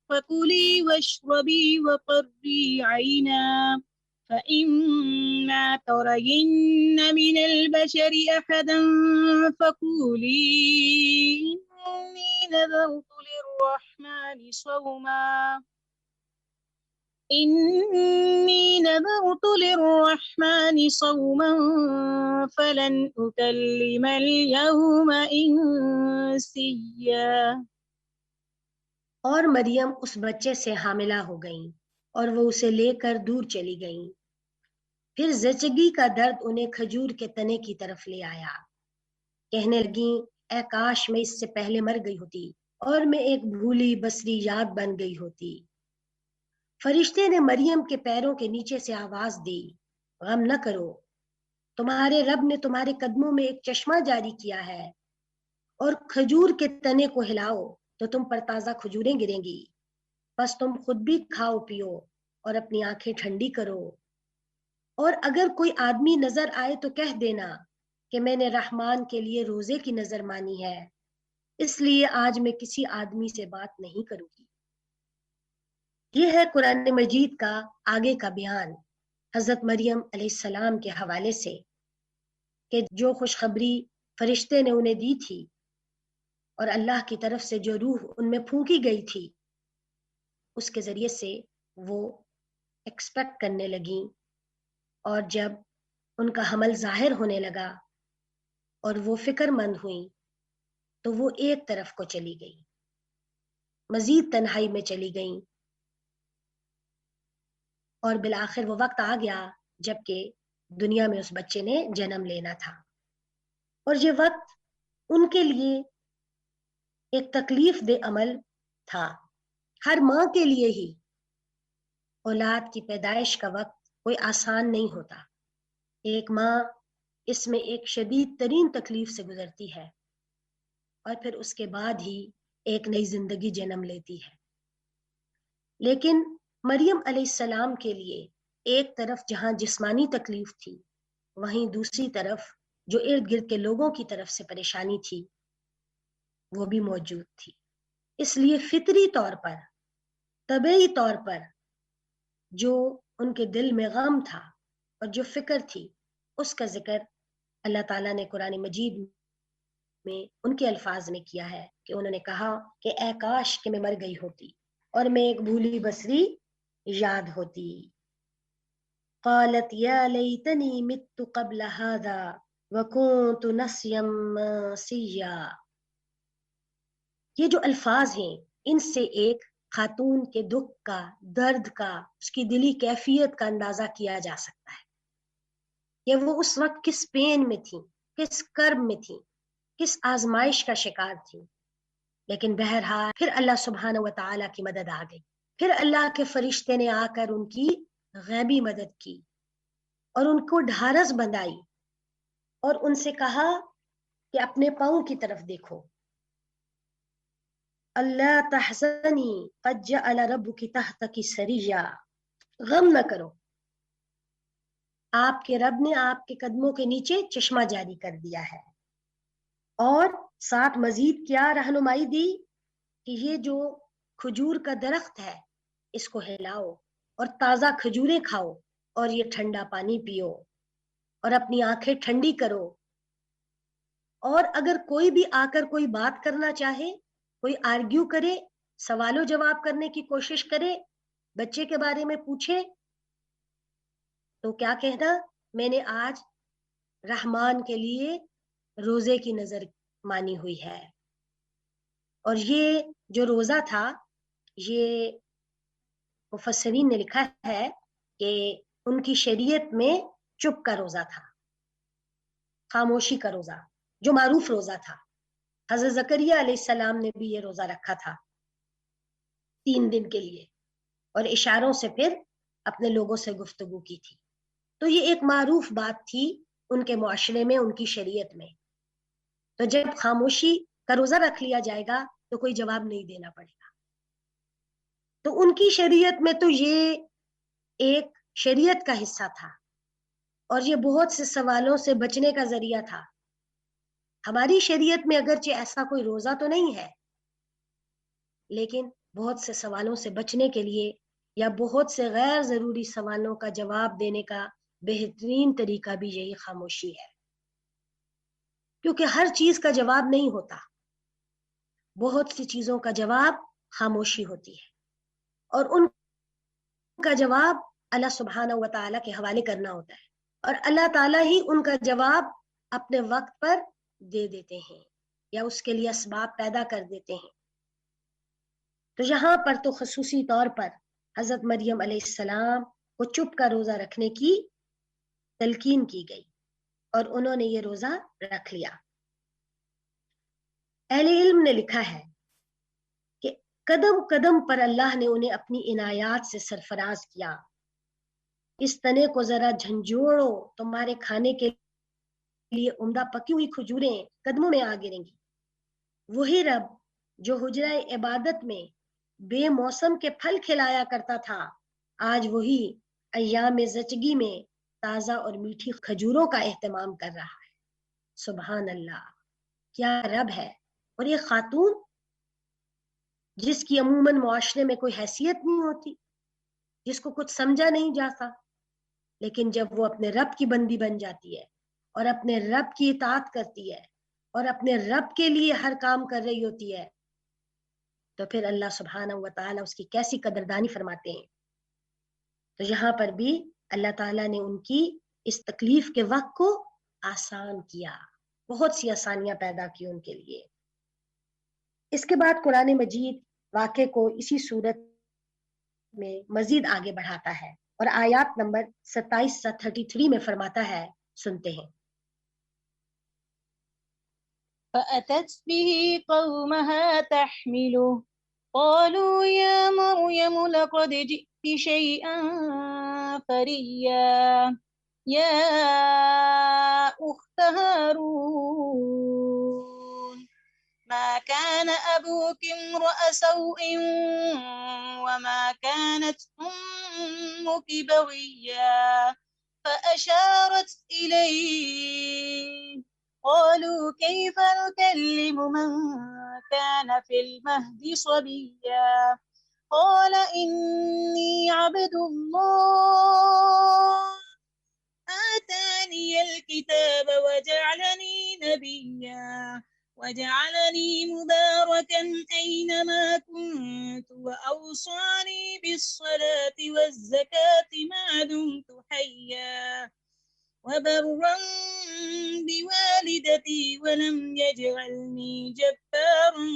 [SPEAKER 3] فكلي واشربي وقري عينا فإما ترين من البشر أحدا فقولي إني نذرت للرحمن صوما فلن أكلم اليوم إنسيا۔
[SPEAKER 2] اور مریم اس بچے سے حاملہ ہو گئیں اور وہ اسے لے کر دور چلی گئیں۔ پھر زچگی کا درد انہیں کھجور کے تنے کی طرف لے آیا، کہنے لگیں اے کاش میں اس سے پہلے مر گئی ہوتی اور میں ایک بھولی بسری یاد بن گئی ہوتی۔ فرشتے نے مریم کے پیروں کے نیچے سے آواز دی، غم نہ کرو، تمہارے رب نے تمہارے قدموں میں ایک چشمہ جاری کیا ہے، اور کھجور کے تنے کو ہلاؤ تو تم پر تازہ کھجوریں گریں گی، بس تم خود بھی کھاؤ پیو اور اپنی آنکھیں ٹھنڈی کرو، اور اگر کوئی آدمی نظر آئے تو کہہ دینا کہ میں نے رحمان کے لیے روزے کی نظر مانی ہے، اس لیے آج میں کسی آدمی سے بات نہیں کروں گی۔ یہ ہے قرآن مجید کا آگے کا بیان حضرت مریم علیہ السلام کے حوالے سے، کہ جو خوشخبری فرشتے نے انہیں دی تھی اور اللہ کی طرف سے جو روح ان میں پھونکی گئی تھی اس کے ذریعے سے وہ ایکسپیکٹ کرنے لگیں، اور جب ان کا حمل ظاہر ہونے لگا اور وہ فکر مند ہوئیں تو وہ ایک طرف کو چلی گئی، مزید تنہائی میں چلی گئیں، اور بالآخر وہ وقت آ گیا جبکہ دنیا میں اس بچے نے جنم لینا تھا، اور یہ وقت ان کے لیے ایک تکلیف دہ عمل تھا۔ ہر ماں کے لیے ہی اولاد کی پیدائش کا وقت کوئی آسان نہیں ہوتا، ایک ماں اس میں ایک شدید ترین تکلیف سے گزرتی ہے اور پھر اس کے بعد ہی ایک نئی زندگی جنم لیتی ہے۔ لیکن مریم علیہ السلام کے لیے ایک طرف جہاں جسمانی تکلیف تھی وہیں دوسری طرف جو ارد گرد کے لوگوں کی طرف سے پریشانی تھی وہ بھی موجود تھی، اس لیے فطری طور پر، طبعی طور پر جو ان کے دل میں غم تھا اور جو فکر تھی اس کا ذکر اللہ تعالیٰ نے قرآن مجید میں ان کے الفاظ میں کیا ہے کہ انہوں نے کہا کہ اے کاش کہ میں مر گئی ہوتی اور میں ایک بھولی بسری یاد ہوتی۔ قالت یا لیتنی مت قبل هذا وکنت نسیا منسیا۔ یہ جو الفاظ ہیں ان سے ایک خاتون کے دکھ کا، درد کا، اس کی دلی کیفیت کا اندازہ کیا جا سکتا ہے کہ وہ اس وقت کس پین میں تھی، کس کرب میں تھی، کس آزمائش کا شکار تھی۔ لیکن بہرحال پھر اللہ سبحانہ و تعالیٰ کی مدد آ گئی، پھر اللہ کے فرشتے نے آ کر ان کی غیبی مدد کی اور ان کو ڈھارس بندھائی اور ان سے کہا کہ اپنے پاؤں کی طرف دیکھو، اللہ تحزنی قد جعل ربک تحتک سریا، غم نہ کرو، آپ کے رب نے آپ کے قدموں کے نیچے چشمہ جاری کر دیا ہے۔ اور ساتھ مزید کیا رہنمائی دی کہ یہ جو کھجور کا درخت ہے اس کو ہلاؤ اور تازہ کھجوریں کھاؤ اور یہ ٹھنڈا پانی پیو اور اپنی آنکھیں ٹھنڈی کرو، اور اگر کوئی بھی آ کر کوئی بات کرنا چاہے، کوئی آرگیو کرے، سوال و جواب کرنے کی کوشش کرے، بچے کے بارے میں پوچھے تو کیا کہنا، میں نے آج رحمان کے لیے روزے کی نظر مانی ہوئی ہے۔ اور یہ جو روزہ تھا یہ مفسرین نے لکھا ہے کہ ان کی شریعت میں چپ کا روزہ تھا، خاموشی کا روزہ، جو معروف روزہ تھا۔ حضرت زکریا علیہ السلام نے بھی یہ روزہ رکھا تھا 3 دن کے لیے، اور اشاروں سے پھر اپنے لوگوں سے گفتگو کی تھی۔ تو یہ ایک معروف بات تھی ان کے معاشرے میں، ان کی شریعت میں۔ تو جب خاموشی کا روزہ رکھ لیا جائے گا تو کوئی جواب نہیں دینا پڑے گا، تو ان کی شریعت میں تو یہ ایک شریعت کا حصہ تھا اور یہ بہت سے سوالوں سے بچنے کا ذریعہ تھا۔ ہماری شریعت میں اگرچہ ایسا کوئی روزہ تو نہیں ہے، لیکن بہت سے سوالوں سے بچنے کے لیے یا بہت سے غیر ضروری سوالوں کا جواب دینے کا بہترین طریقہ بھی یہی خاموشی ہے، کیونکہ ہر چیز کا جواب نہیں ہوتا، بہت سی چیزوں کا جواب خاموشی ہوتی ہے، اور ان کا جواب اللہ سبحانہ و تعالیٰ کے حوالے کرنا ہوتا ہے، اور اللہ تعالیٰ ہی ان کا جواب اپنے وقت پر دے دیتے ہیں یا اس کے لیے اسباب پیدا کر دیتے ہیں۔ تو یہاں پر تو خصوصی طور پر حضرت مریم علیہ السلام کو چپ کا روزہ رکھنے کی تلقین کی گئی اور انہوں نے یہ روزہ رکھ لیا۔ اہل علم نے لکھا ہے کہ قدم قدم پر اللہ نے انہیں اپنی عنایات سے سرفراز کیا۔ اس تنے کو ذرا جھنجھوڑو، تمہارے کھانے کے لیے عمدہ پکی ہوئی کھجوریں قدموں میں آ گریں گی۔ وہی رب جو حجرہ عبادت میں بے موسم کے پھل کھلایا کرتا تھا، آج وہی ایام زچگی میں تازہ اور میٹھی کھجوروں کا اہتمام کر رہا ہے۔ سبحان اللہ، کیا رب ہے! اور یہ خاتون جس کی عموماً معاشرے میں کوئی حیثیت نہیں ہوتی، جس کو کچھ سمجھا نہیں جاتا، لیکن جب وہ اپنے رب کی بندی بن جاتی ہے اور اپنے رب کی اطاعت کرتی ہے اور اپنے رب کے لیے ہر کام کر رہی ہوتی ہے تو پھر اللہ سبحانہ و تعالیٰ اس کی کیسی قدردانی فرماتے ہیں. تو یہاں پر بھی اللہ تعالیٰ نے ان کی اس تکلیف کے وقت کو آسان کیا، بہت سی آسانیاں پیدا کی ان کے لیے. اس کے بعد قرآن مجید واقعے کو اسی صورت میں مزید آگے بڑھاتا ہے اور آیات نمبر 27 سے 33 میں فرماتا ہے، سنتے ہیں.
[SPEAKER 3] فأتت به قومها تحمله قالوا يا مريم لقد جئت شيئا فريا يا أخت هارون ما كان أبوك امرأ سوء وما كانت أمك بغيا فأشارت إليه قالوا كيف نكلم من كان في المهد صبيا قال إني عبد الله آتاني الكتاب وجعلني نبيا وجعلني مباركا أينما كنت وأوصاني بالصلاة والزكاة ما دمت حيا وبرا بوالدتي ولم يجعلني جبارا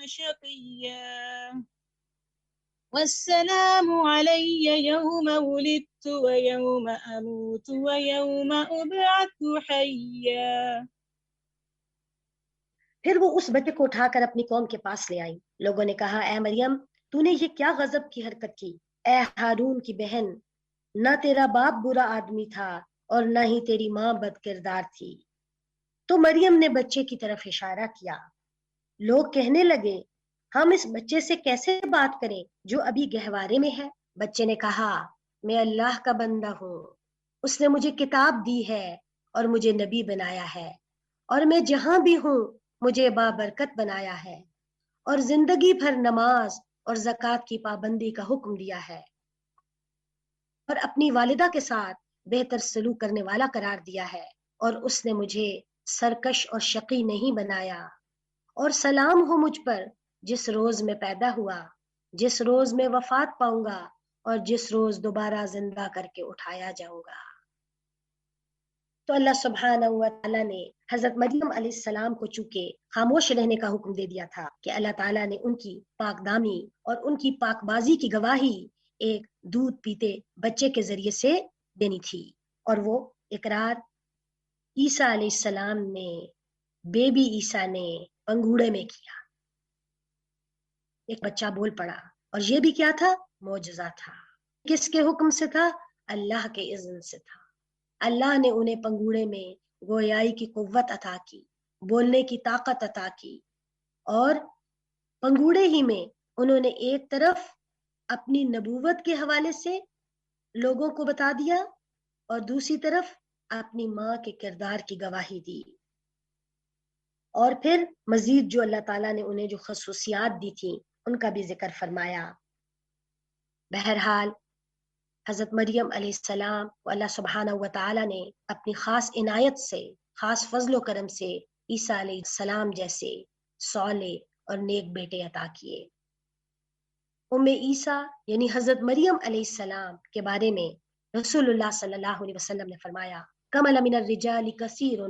[SPEAKER 3] شقيا والسلام علي يوم ولدت ويوم أموت ويوم أبعث حيا.
[SPEAKER 2] پھر وہ اس بچے کو اٹھا کر اپنی قوم کے پاس لے آئی. لوگوں نے کہا، اے مریم تو نے یہ کیا غضب کی حرکت کی؟ اے ہارون کی بہن، نہ تیرا باپ برا آدمی تھا اور نہ ہی تیری ماں بد کردار تھی. تو مریم نے بچے کی طرف اشارہ کیا. لوگ کہنے لگے، ہم اس بچے سے کیسے بات کریں جو ابھی گہوارے میں ہے؟ بچے نے کہا، میں اللہ کا بندہ ہوں، اس نے مجھے کتاب دی ہے اور مجھے نبی بنایا ہے، اور میں جہاں بھی ہوں مجھے بابرکت بنایا ہے اور زندگی بھر نماز اور زکوٰۃ کی پابندی کا حکم دیا ہے اور اپنی والدہ کے ساتھ بہتر سلوک کرنے والا قرار دیا ہے، اور اس نے مجھے سرکش اور شقی نہیں بنایا. اور سلام ہو مجھ پر جس روز میں پیدا ہوا، جس روز میں وفات پاؤں گا اور جس روز دوبارہ زندہ کر کے اٹھایا جاؤں گا. تو اللہ سبحانہ و تعالیٰ نے حضرت مریم علیہ السلام کو چونکہ خاموش رہنے کا حکم دے دیا تھا کہ اللہ تعالیٰ نے ان کی پاک دامی اور ان کی پاک بازی کی گواہی ایک دودھ پیتے بچے کے ذریعے سے دینی تھی، اور وہ اقرار عیسیٰ علیہ السلام نے، بیبی عیسیٰ نے پنگوڑے میں کیا. ایک بچہ بول پڑا، اور یہ بھی کیا تھا؟ معجزہ تھا. کس کے حکم سے تھا؟ اللہ کے اذن سے تھا. اللہ نے انہیں پنگوڑے میں گویائی کی قوت عطا کی، بولنے کی طاقت عطا کی، اور پنگوڑے ہی میں انہوں نے ایک طرف اپنی نبوت کے حوالے سے لوگوں کو بتا دیا اور دوسری طرف اپنی ماں کے کردار کی گواہی دی. اور پھر مزید جو اللہ تعالیٰ نے انہیں جو خصوصیات دی تھیں ان کا بھی ذکر فرمایا. بہرحال حضرت مریم علیہ السلام کو اللہ سبحانہ و تعالیٰ نے اپنی خاص عنایت سے، خاص فضل و کرم سے عیسیٰ علیہ السلام جیسے صالح اور نیک بیٹے عطا کیے. ام عیسیٰ یعنی حضرت مریم علیہ السلام کے بارے میں رسول اللہ صلی اللہ علیہ وسلم نے فرمایا، کمل من الرجال کثیر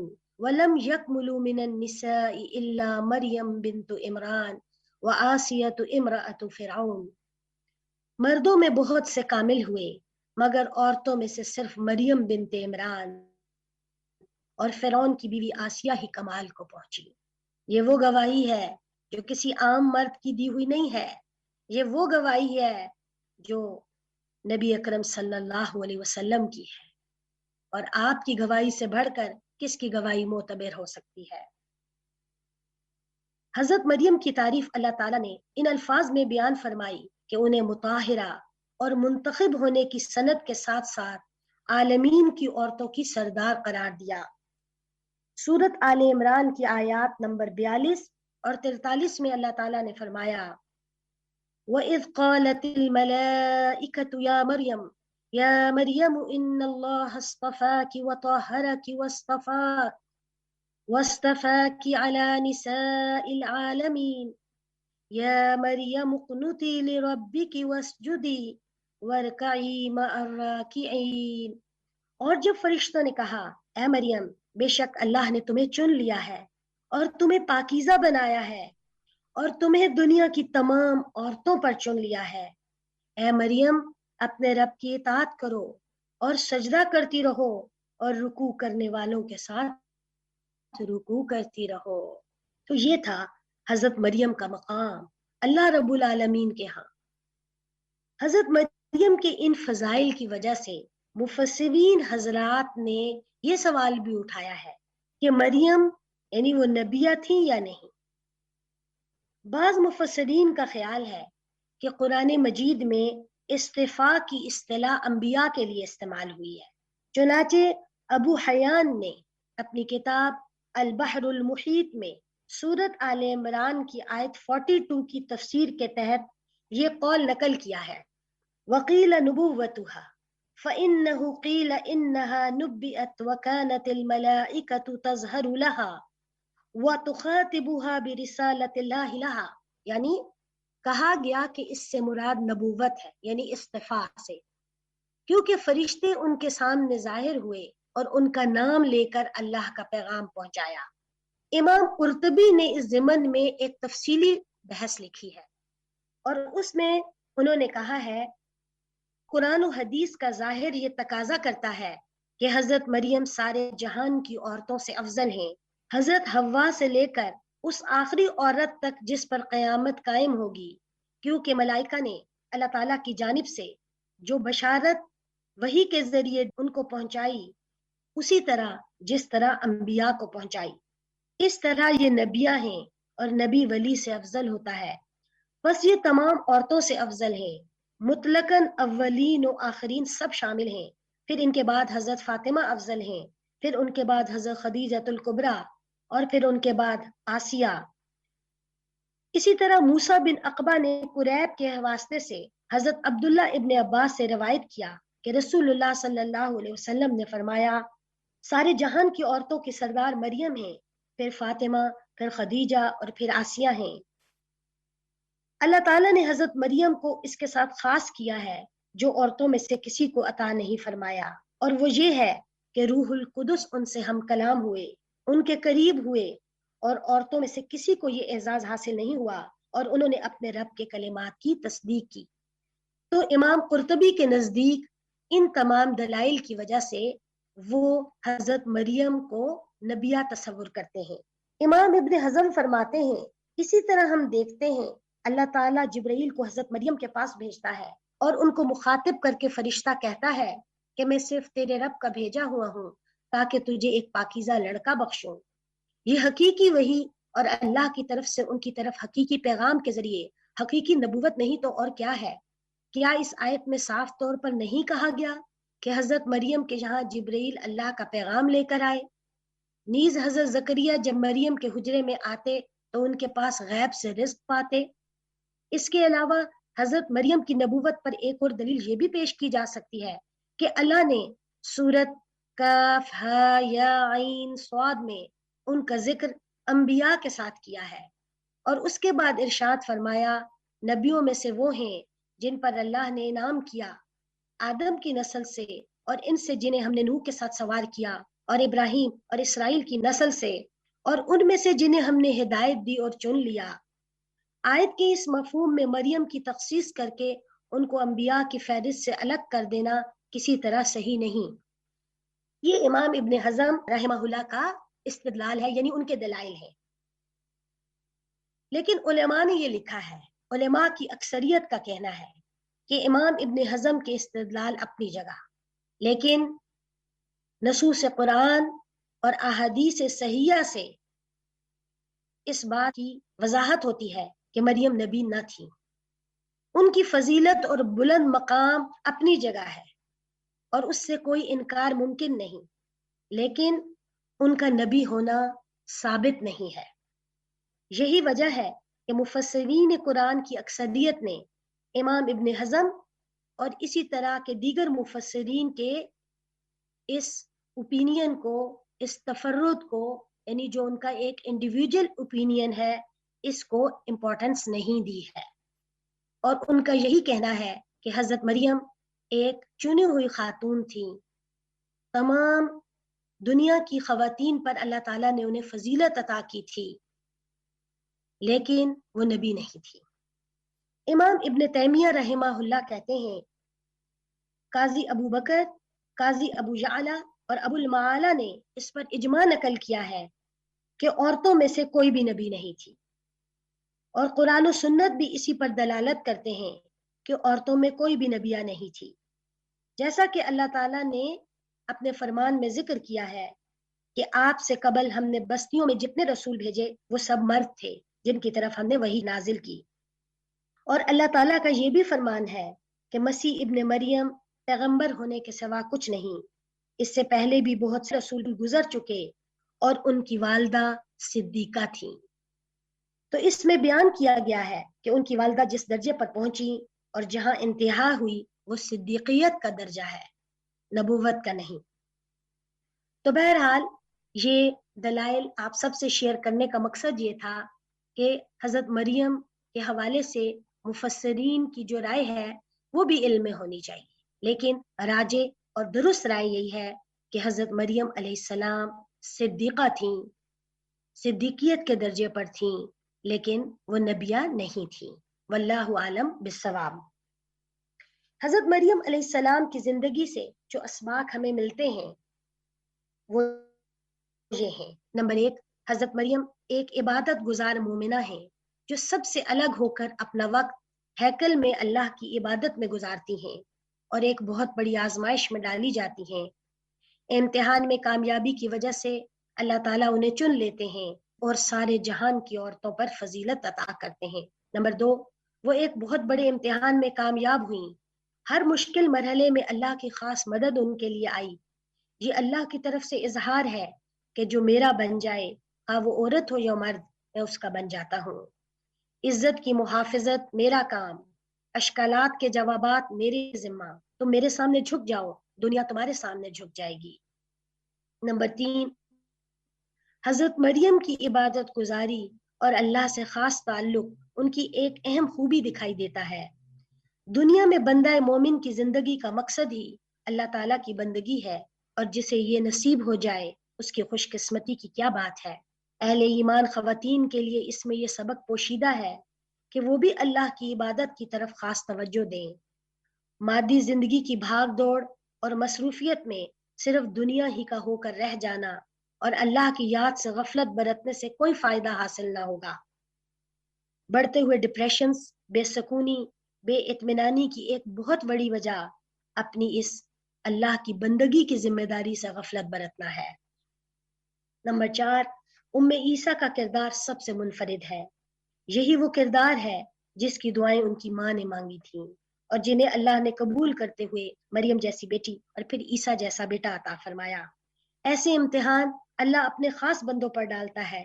[SPEAKER 2] ولم یکملوا من النساء الا مریم بنت عمران وآسیۃ امرأۃ فرعون. مردوں میں بہت سے کامل ہوئے مگر عورتوں میں سے صرف مریم بنت عمران اور فرعون کی بیوی آسیہ ہی کمال کو پہنچی. یہ وہ گواہی ہے جو کسی عام مرد کی دی ہوئی نہیں ہے، یہ وہ گواہی ہے جو نبی اکرم صلی اللہ علیہ وسلم کی ہے، اور آپ کی گواہی سے بڑھ کر کس کی گواہی معتبر ہو سکتی ہے. حضرت مریم کی تعریف اللہ تعالیٰ نے ان الفاظ میں بیان فرمائی کہ انہیں مطہرہ اور منتخب ہونے کی سند کے ساتھ ساتھ عالمین کی عورتوں کی سردار قرار دیا. سورت آل عمران کی آیات نمبر 42 اور 43 میں اللہ تعالیٰ نے فرمایا، وَإِذْ قَالَتِ الْمَلَائِكَةُ يَا مَرْيَمُ إِنَّ اللَّهَ اصْطَفَاكِ وَطَهَّرَكِ وَاصْطَفَاكِ واصطفاك على نساء العالمين يا مريم اقنتي لربك واسجدي واركعي مع الراكعين. اور جب فرشتوں نے کہا اے مریم بے شک اللہ نے تمہیں چن لیا ہے اور تمہیں پاکیزہ بنایا ہے اور تمہیں دنیا کی تمام عورتوں پر چن لیا ہے، اے مریم اپنے رب کی اطاعت کرو اور سجدہ کرتی رہو اور رکوع کرنے والوں کے ساتھ رکوع کرتی رہو۔ تو یہ تھا حضرت مریم کا مقام اللہ رب العالمین کے ہاں۔ حضرت مریم کے ان فضائل کی وجہ سے مفسرین حضرات نے یہ سوال بھی اٹھایا ہے کہ مریم یعنی وہ نبیہ تھیں یا نہیں۔ بعض مفسرین کا خیال ہے کہ قرآن مجید میں اصطفاء کی اصطلاح انبیاء کے لیے استعمال ہوئی ہے، چنانچہ ابو حیان نے اپنی کتاب البحر المحیط میں سورت آل عمران کی آیت 42 کی تفسیر کے تحت یہ قول نقل کیا ہے، وقیل نبوتها فإنه قیل إنها نبئت وكانت الملائکة تظہر لها وَتُخَاطِبُهَا بِرِسَالَةِ اللَّهِ لَهَا، یعنی کہا گیا کہ اس سے مراد نبوت ہے یعنی اصطفاء سے، کیونکہ فرشتے ان کے سامنے ظاہر ہوئے اور ان کا نام لے کر اللہ کا پیغام پہنچایا۔ امام قرطبی نے اس ضمن میں ایک تفصیلی بحث لکھی ہے اور اس میں انہوں نے کہا ہے قرآن و حدیث کا ظاہر یہ تقاضا کرتا ہے کہ حضرت مریم سارے جہان کی عورتوں سے افضل ہیں، حضرت حوا سے لے کر اس آخری عورت تک جس پر قیامت قائم ہوگی، کیونکہ ملائکہ نے اللہ تعالیٰ کی جانب سے جو بشارت وحی کے ذریعے ان کو پہنچائی اسی طرح جس طرح انبیاء کو پہنچائی، اس طرح یہ نبیہ ہیں اور نبی ولی سے افضل ہوتا ہے، بس یہ تمام عورتوں سے افضل ہیں، مطلقاً اولین و آخرین سب شامل ہیں، پھر ان کے بعد حضرت فاطمہ افضل ہیں، پھر ان کے بعد حضرت خدیجۃ الکبریٰ اور پھر ان کے بعد آسیہ۔ اسی طرح موسیٰ بن عقبہ نے قریب کے واسطے سے حضرت عبداللہ ابن عباس سے روایت کیا کہ رسول اللہ صلی اللہ علیہ وسلم نے فرمایا سارے جہان کی عورتوں کی سردار مریم ہیں، پھر فاطمہ، پھر خدیجہ اور پھر آسیہ ہیں۔ اللہ تعالیٰ نے حضرت مریم کو اس کے ساتھ خاص کیا ہے جو عورتوں میں سے کسی کو عطا نہیں فرمایا، اور وہ یہ ہے کہ روح القدس ان سے ہم کلام ہوئے، ان کے قریب ہوئے، اور عورتوں میں سے کسی کو یہ اعزاز حاصل نہیں ہوا اور انہوں نے اپنے رب کے کلمات کی تصدیق کی۔ تو امام قرطبی کے نزدیک ان تمام دلائل کی وجہ سے وہ حضرت مریم کو نبیہ تصور کرتے ہیں۔ امام ابن حزم فرماتے ہیں اسی طرح ہم دیکھتے ہیں اللہ تعالیٰ جبرائیل کو حضرت مریم کے پاس بھیجتا ہے اور ان کو مخاطب کر کے فرشتہ کہتا ہے کہ میں صرف تیرے رب کا بھیجا ہوا ہوں تاکہ تجھے ایک پاکیزہ لڑکا بخشوں۔ یہ حقیقی وحی اور اللہ کی طرف سے ان کی طرف حقیقی پیغام کے ذریعے حقیقی نبوت نہیں تو اور کیا ہے؟ کیا اس آیت میں صاف طور پر نہیں کہا گیا کہ حضرت مریم کے یہاں جبرائیل اللہ کا پیغام لے کر آئے؟ نیز حضرت زکریا جب مریم کے حجرے میں آتے تو ان کے پاس غیب سے رزق پاتے۔ اس کے علاوہ حضرت مریم کی نبوت پر ایک اور دلیل یہ بھی پیش کی جا سکتی ہے کہ اللہ نے سورت کاف ہا یا عین صاد میں ان کا ذکر انبیاء کے ساتھ کیا ہے اور اس کے بعد ارشاد فرمایا نبیوں میں سے وہ ہیں جن پر اللہ نے انعام کیا، آدم کی نسل سے اور ان سے جنہیں ہم نے نوح کے ساتھ سوار کیا، اور ابراہیم اور اسرائیل کی نسل سے، اور ان میں سے جنہیں ہم نے ہدایت دی اور چن لیا۔ آیت کے اس مفہوم میں مریم کی تخصیص کر کے ان کو انبیاء کی فہرست سے الگ کر دینا کسی طرح صحیح نہیں۔ یہ امام ابن حزم رحمہ اللہ کا استدلال ہے، یعنی ان کے دلائل ہیں۔ لیکن علماء نے یہ لکھا ہے، علماء کی اکثریت کا کہنا ہے کہ امام ابن حزم کے استدلال اپنی جگہ، لیکن نصوص قرآن اور احادیث صحیحہ سے اس بات کی وضاحت ہوتی ہے کہ مریم نبی نہ تھی۔ ان کی فضیلت اور بلند مقام اپنی جگہ ہے اور اس سے کوئی انکار ممکن نہیں، لیکن ان کا نبی ہونا ثابت نہیں ہے۔ یہی وجہ ہے کہ مفسرین قرآن کی اکثریت نے امام ابن حزم اور اسی طرح کے دیگر مفسرین کے اس اوپینین کو، اس تفرد کو یعنی جو ان کا ایک انڈیویجول اوپینین ہے اس کو امپورٹنس نہیں دی ہے، اور ان کا یہی کہنا ہے کہ حضرت مریم ایک چنی ہوئی خاتون تھیں، تمام دنیا کی خواتین پر اللہ تعالیٰ نے انہیں فضیلت عطا کی تھی، لیکن وہ نبی نہیں تھی۔ امام ابن تیمیہ رحمہ اللہ کہتے ہیں قاضی ابو بکر، قاضی ابو یعلا اور ابو المعالی نے اس پر اجماع نقل کیا ہے کہ عورتوں میں سے کوئی بھی نبی نہیں تھی، اور قرآن و سنت بھی اسی پر دلالت کرتے ہیں کہ عورتوں میں کوئی بھی نبیہ نہیں تھی، جیسا کہ اللہ تعالیٰ نے اپنے فرمان میں ذکر کیا ہے کہ آپ سے قبل ہم نے بستیوں میں جتنے رسول بھیجے وہ سب مرد تھے جن کی طرف ہم نے وحی نازل کی، اور اللہ تعالیٰ کا یہ بھی فرمان ہے کہ مسیح ابن مریم پیغمبر ہونے کے سوا کچھ نہیں، اس سے پہلے بھی بہت سے رسول گزر چکے اور ان کی والدہ صدیقہ تھیں۔ تو اس میں بیان کیا گیا ہے کہ ان کی والدہ جس درجے پر پہنچی اور جہاں انتہا ہوئی وہ صدیقیت کا درجہ ہے، نبوت کا نہیں۔ تو بہرحال یہ دلائل آپ سب سے شیئر کرنے کا مقصد یہ تھا کہ حضرت مریم کے حوالے سے مفسرین کی جو رائے ہے وہ بھی علم میں ہونی چاہیے، لیکن راجح اور درست رائے یہی ہے کہ حضرت مریم علیہ السلام صدیقہ تھیں، صدیقیت کے درجے پر تھیں، لیکن وہ نبیہ نہیں تھیں۔ واللہ عالم بالصواب۔ حضرت مریم علیہ السلام کی زندگی سے جو اسباق ہمیں ملتے ہیں وہ یہ ہیں، نمبر 1، حضرت مریم ایک عبادت گزار مومنہ ہیں جو سب سے الگ ہو کر اپنا وقت ہیکل میں اللہ کی عبادت میں گزارتی ہیں اور ایک بہت بڑی آزمائش میں ڈالی جاتی ہیں۔ امتحان میں کامیابی کی وجہ سے اللہ تعالیٰ انہیں چن لیتے ہیں اور سارے جہان کی عورتوں پر فضیلت عطا کرتے ہیں۔ نمبر 2، وہ ایک بہت بڑے امتحان میں کامیاب ہوئیں، ہر مشکل مرحلے میں اللہ کی خاص مدد ان کے لیے آئی۔ یہ اللہ کی طرف سے اظہار ہے کہ جو میرا بن جائے، خواہ وہ عورت ہو یا مرد، میں اس کا بن جاتا ہوں۔ عزت کی محافظت میرا کام، اشکالات کے جوابات میرے ذمہ، تم میرے سامنے جھک جاؤ، دنیا تمہارے سامنے جھک جائے گی۔ نمبر 3، حضرت مریم کی عبادت گزاری اور اللہ سے خاص تعلق ان کی ایک اہم خوبی دکھائی دیتا ہے۔ دنیا میں بندہ مومن کی زندگی کا مقصد ہی اللہ تعالیٰ کی بندگی ہے، اور جسے یہ نصیب ہو جائے اس کی خوش قسمتی کی کیا بات ہے۔ اہل ایمان خواتین کے لیے اس میں یہ سبق پوشیدہ ہے کہ وہ بھی اللہ کی عبادت کی طرف خاص توجہ دیں۔ مادی زندگی کی بھاگ دوڑ اور مصروفیت میں صرف دنیا ہی کا ہو کر رہ جانا اور اللہ کی یاد سے غفلت برتنے سے کوئی فائدہ حاصل نہ ہوگا۔ بڑھتے ہوئے ڈپریشنز، بے سکونی، بے اطمینانی کی ایک بہت بڑی وجہ اپنی اس اللہ کی بندگی کی ذمہ داری سے غفلت برتنا ہے۔ نمبر 4، عیسیٰ کا کردار سب سے منفرد ہے۔ یہی وہ کردار ہے جس کی دعائیں ان کی ماں نے مانگی تھیں اور جنہیں اللہ نے قبول کرتے ہوئے مریم جیسی بیٹی اور پھر عیسیٰ جیسا بیٹا عطا فرمایا۔ ایسے امتحان اللہ اپنے خاص بندوں پر ڈالتا ہے،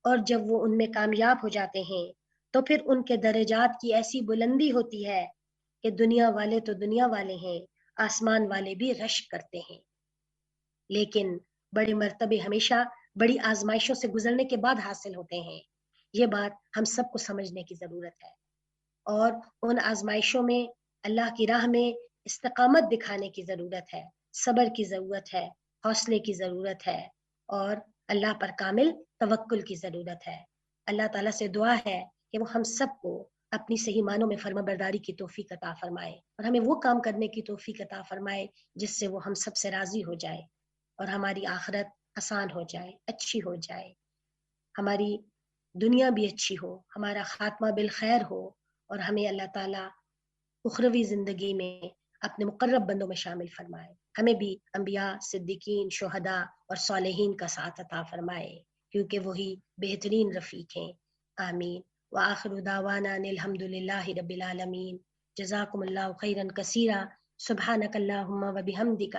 [SPEAKER 2] اور جب وہ ان میں کامیاب ہو جاتے ہیں تو پھر ان کے درجات کی ایسی بلندی ہوتی ہے کہ دنیا والے تو دنیا والے ہیں، آسمان والے بھی رشک کرتے ہیں۔ لیکن بڑے مرتبے ہمیشہ بڑی آزمائشوں سے گزرنے کے بعد حاصل ہوتے ہیں، یہ بات ہم سب کو سمجھنے کی ضرورت ہے، اور ان آزمائشوں میں اللہ کی راہ میں استقامت دکھانے کی ضرورت ہے، صبر کی ضرورت ہے، حوصلے کی ضرورت ہے، اور اللہ پر کامل توکل کی ضرورت ہے۔ اللہ تعالیٰ سے دعا ہے کہ وہ ہم سب کو اپنی صحیح معنوں میں فرما برداری کی توفیق عطا فرمائے، اور ہمیں وہ کام کرنے کی توفیق عطا فرمائے جس سے وہ ہم سب سے راضی ہو جائے اور ہماری آخرت آسان ہو جائے، اچھی ہو جائے، ہماری دنیا بھی اچھی ہو، ہمارا خاتمہ بالخیر ہو، اور ہمیں اللہ تعالیٰ اخروی زندگی میں اپنے مقرب بندوں میں شامل فرمائے۔ ہمیں بھی انبیاء، صدیقین، شہداء اور صالحین کا ساتھ عطا فرمائے، کیونکہ وہی بہترین رفیق ہیں۔ آمین۔ وآخر دعوانا ان الحمد للہ رب العالمین۔ جزاکم اللہ خیرا کثیرا۔ سبحانک اللہم و بحمدک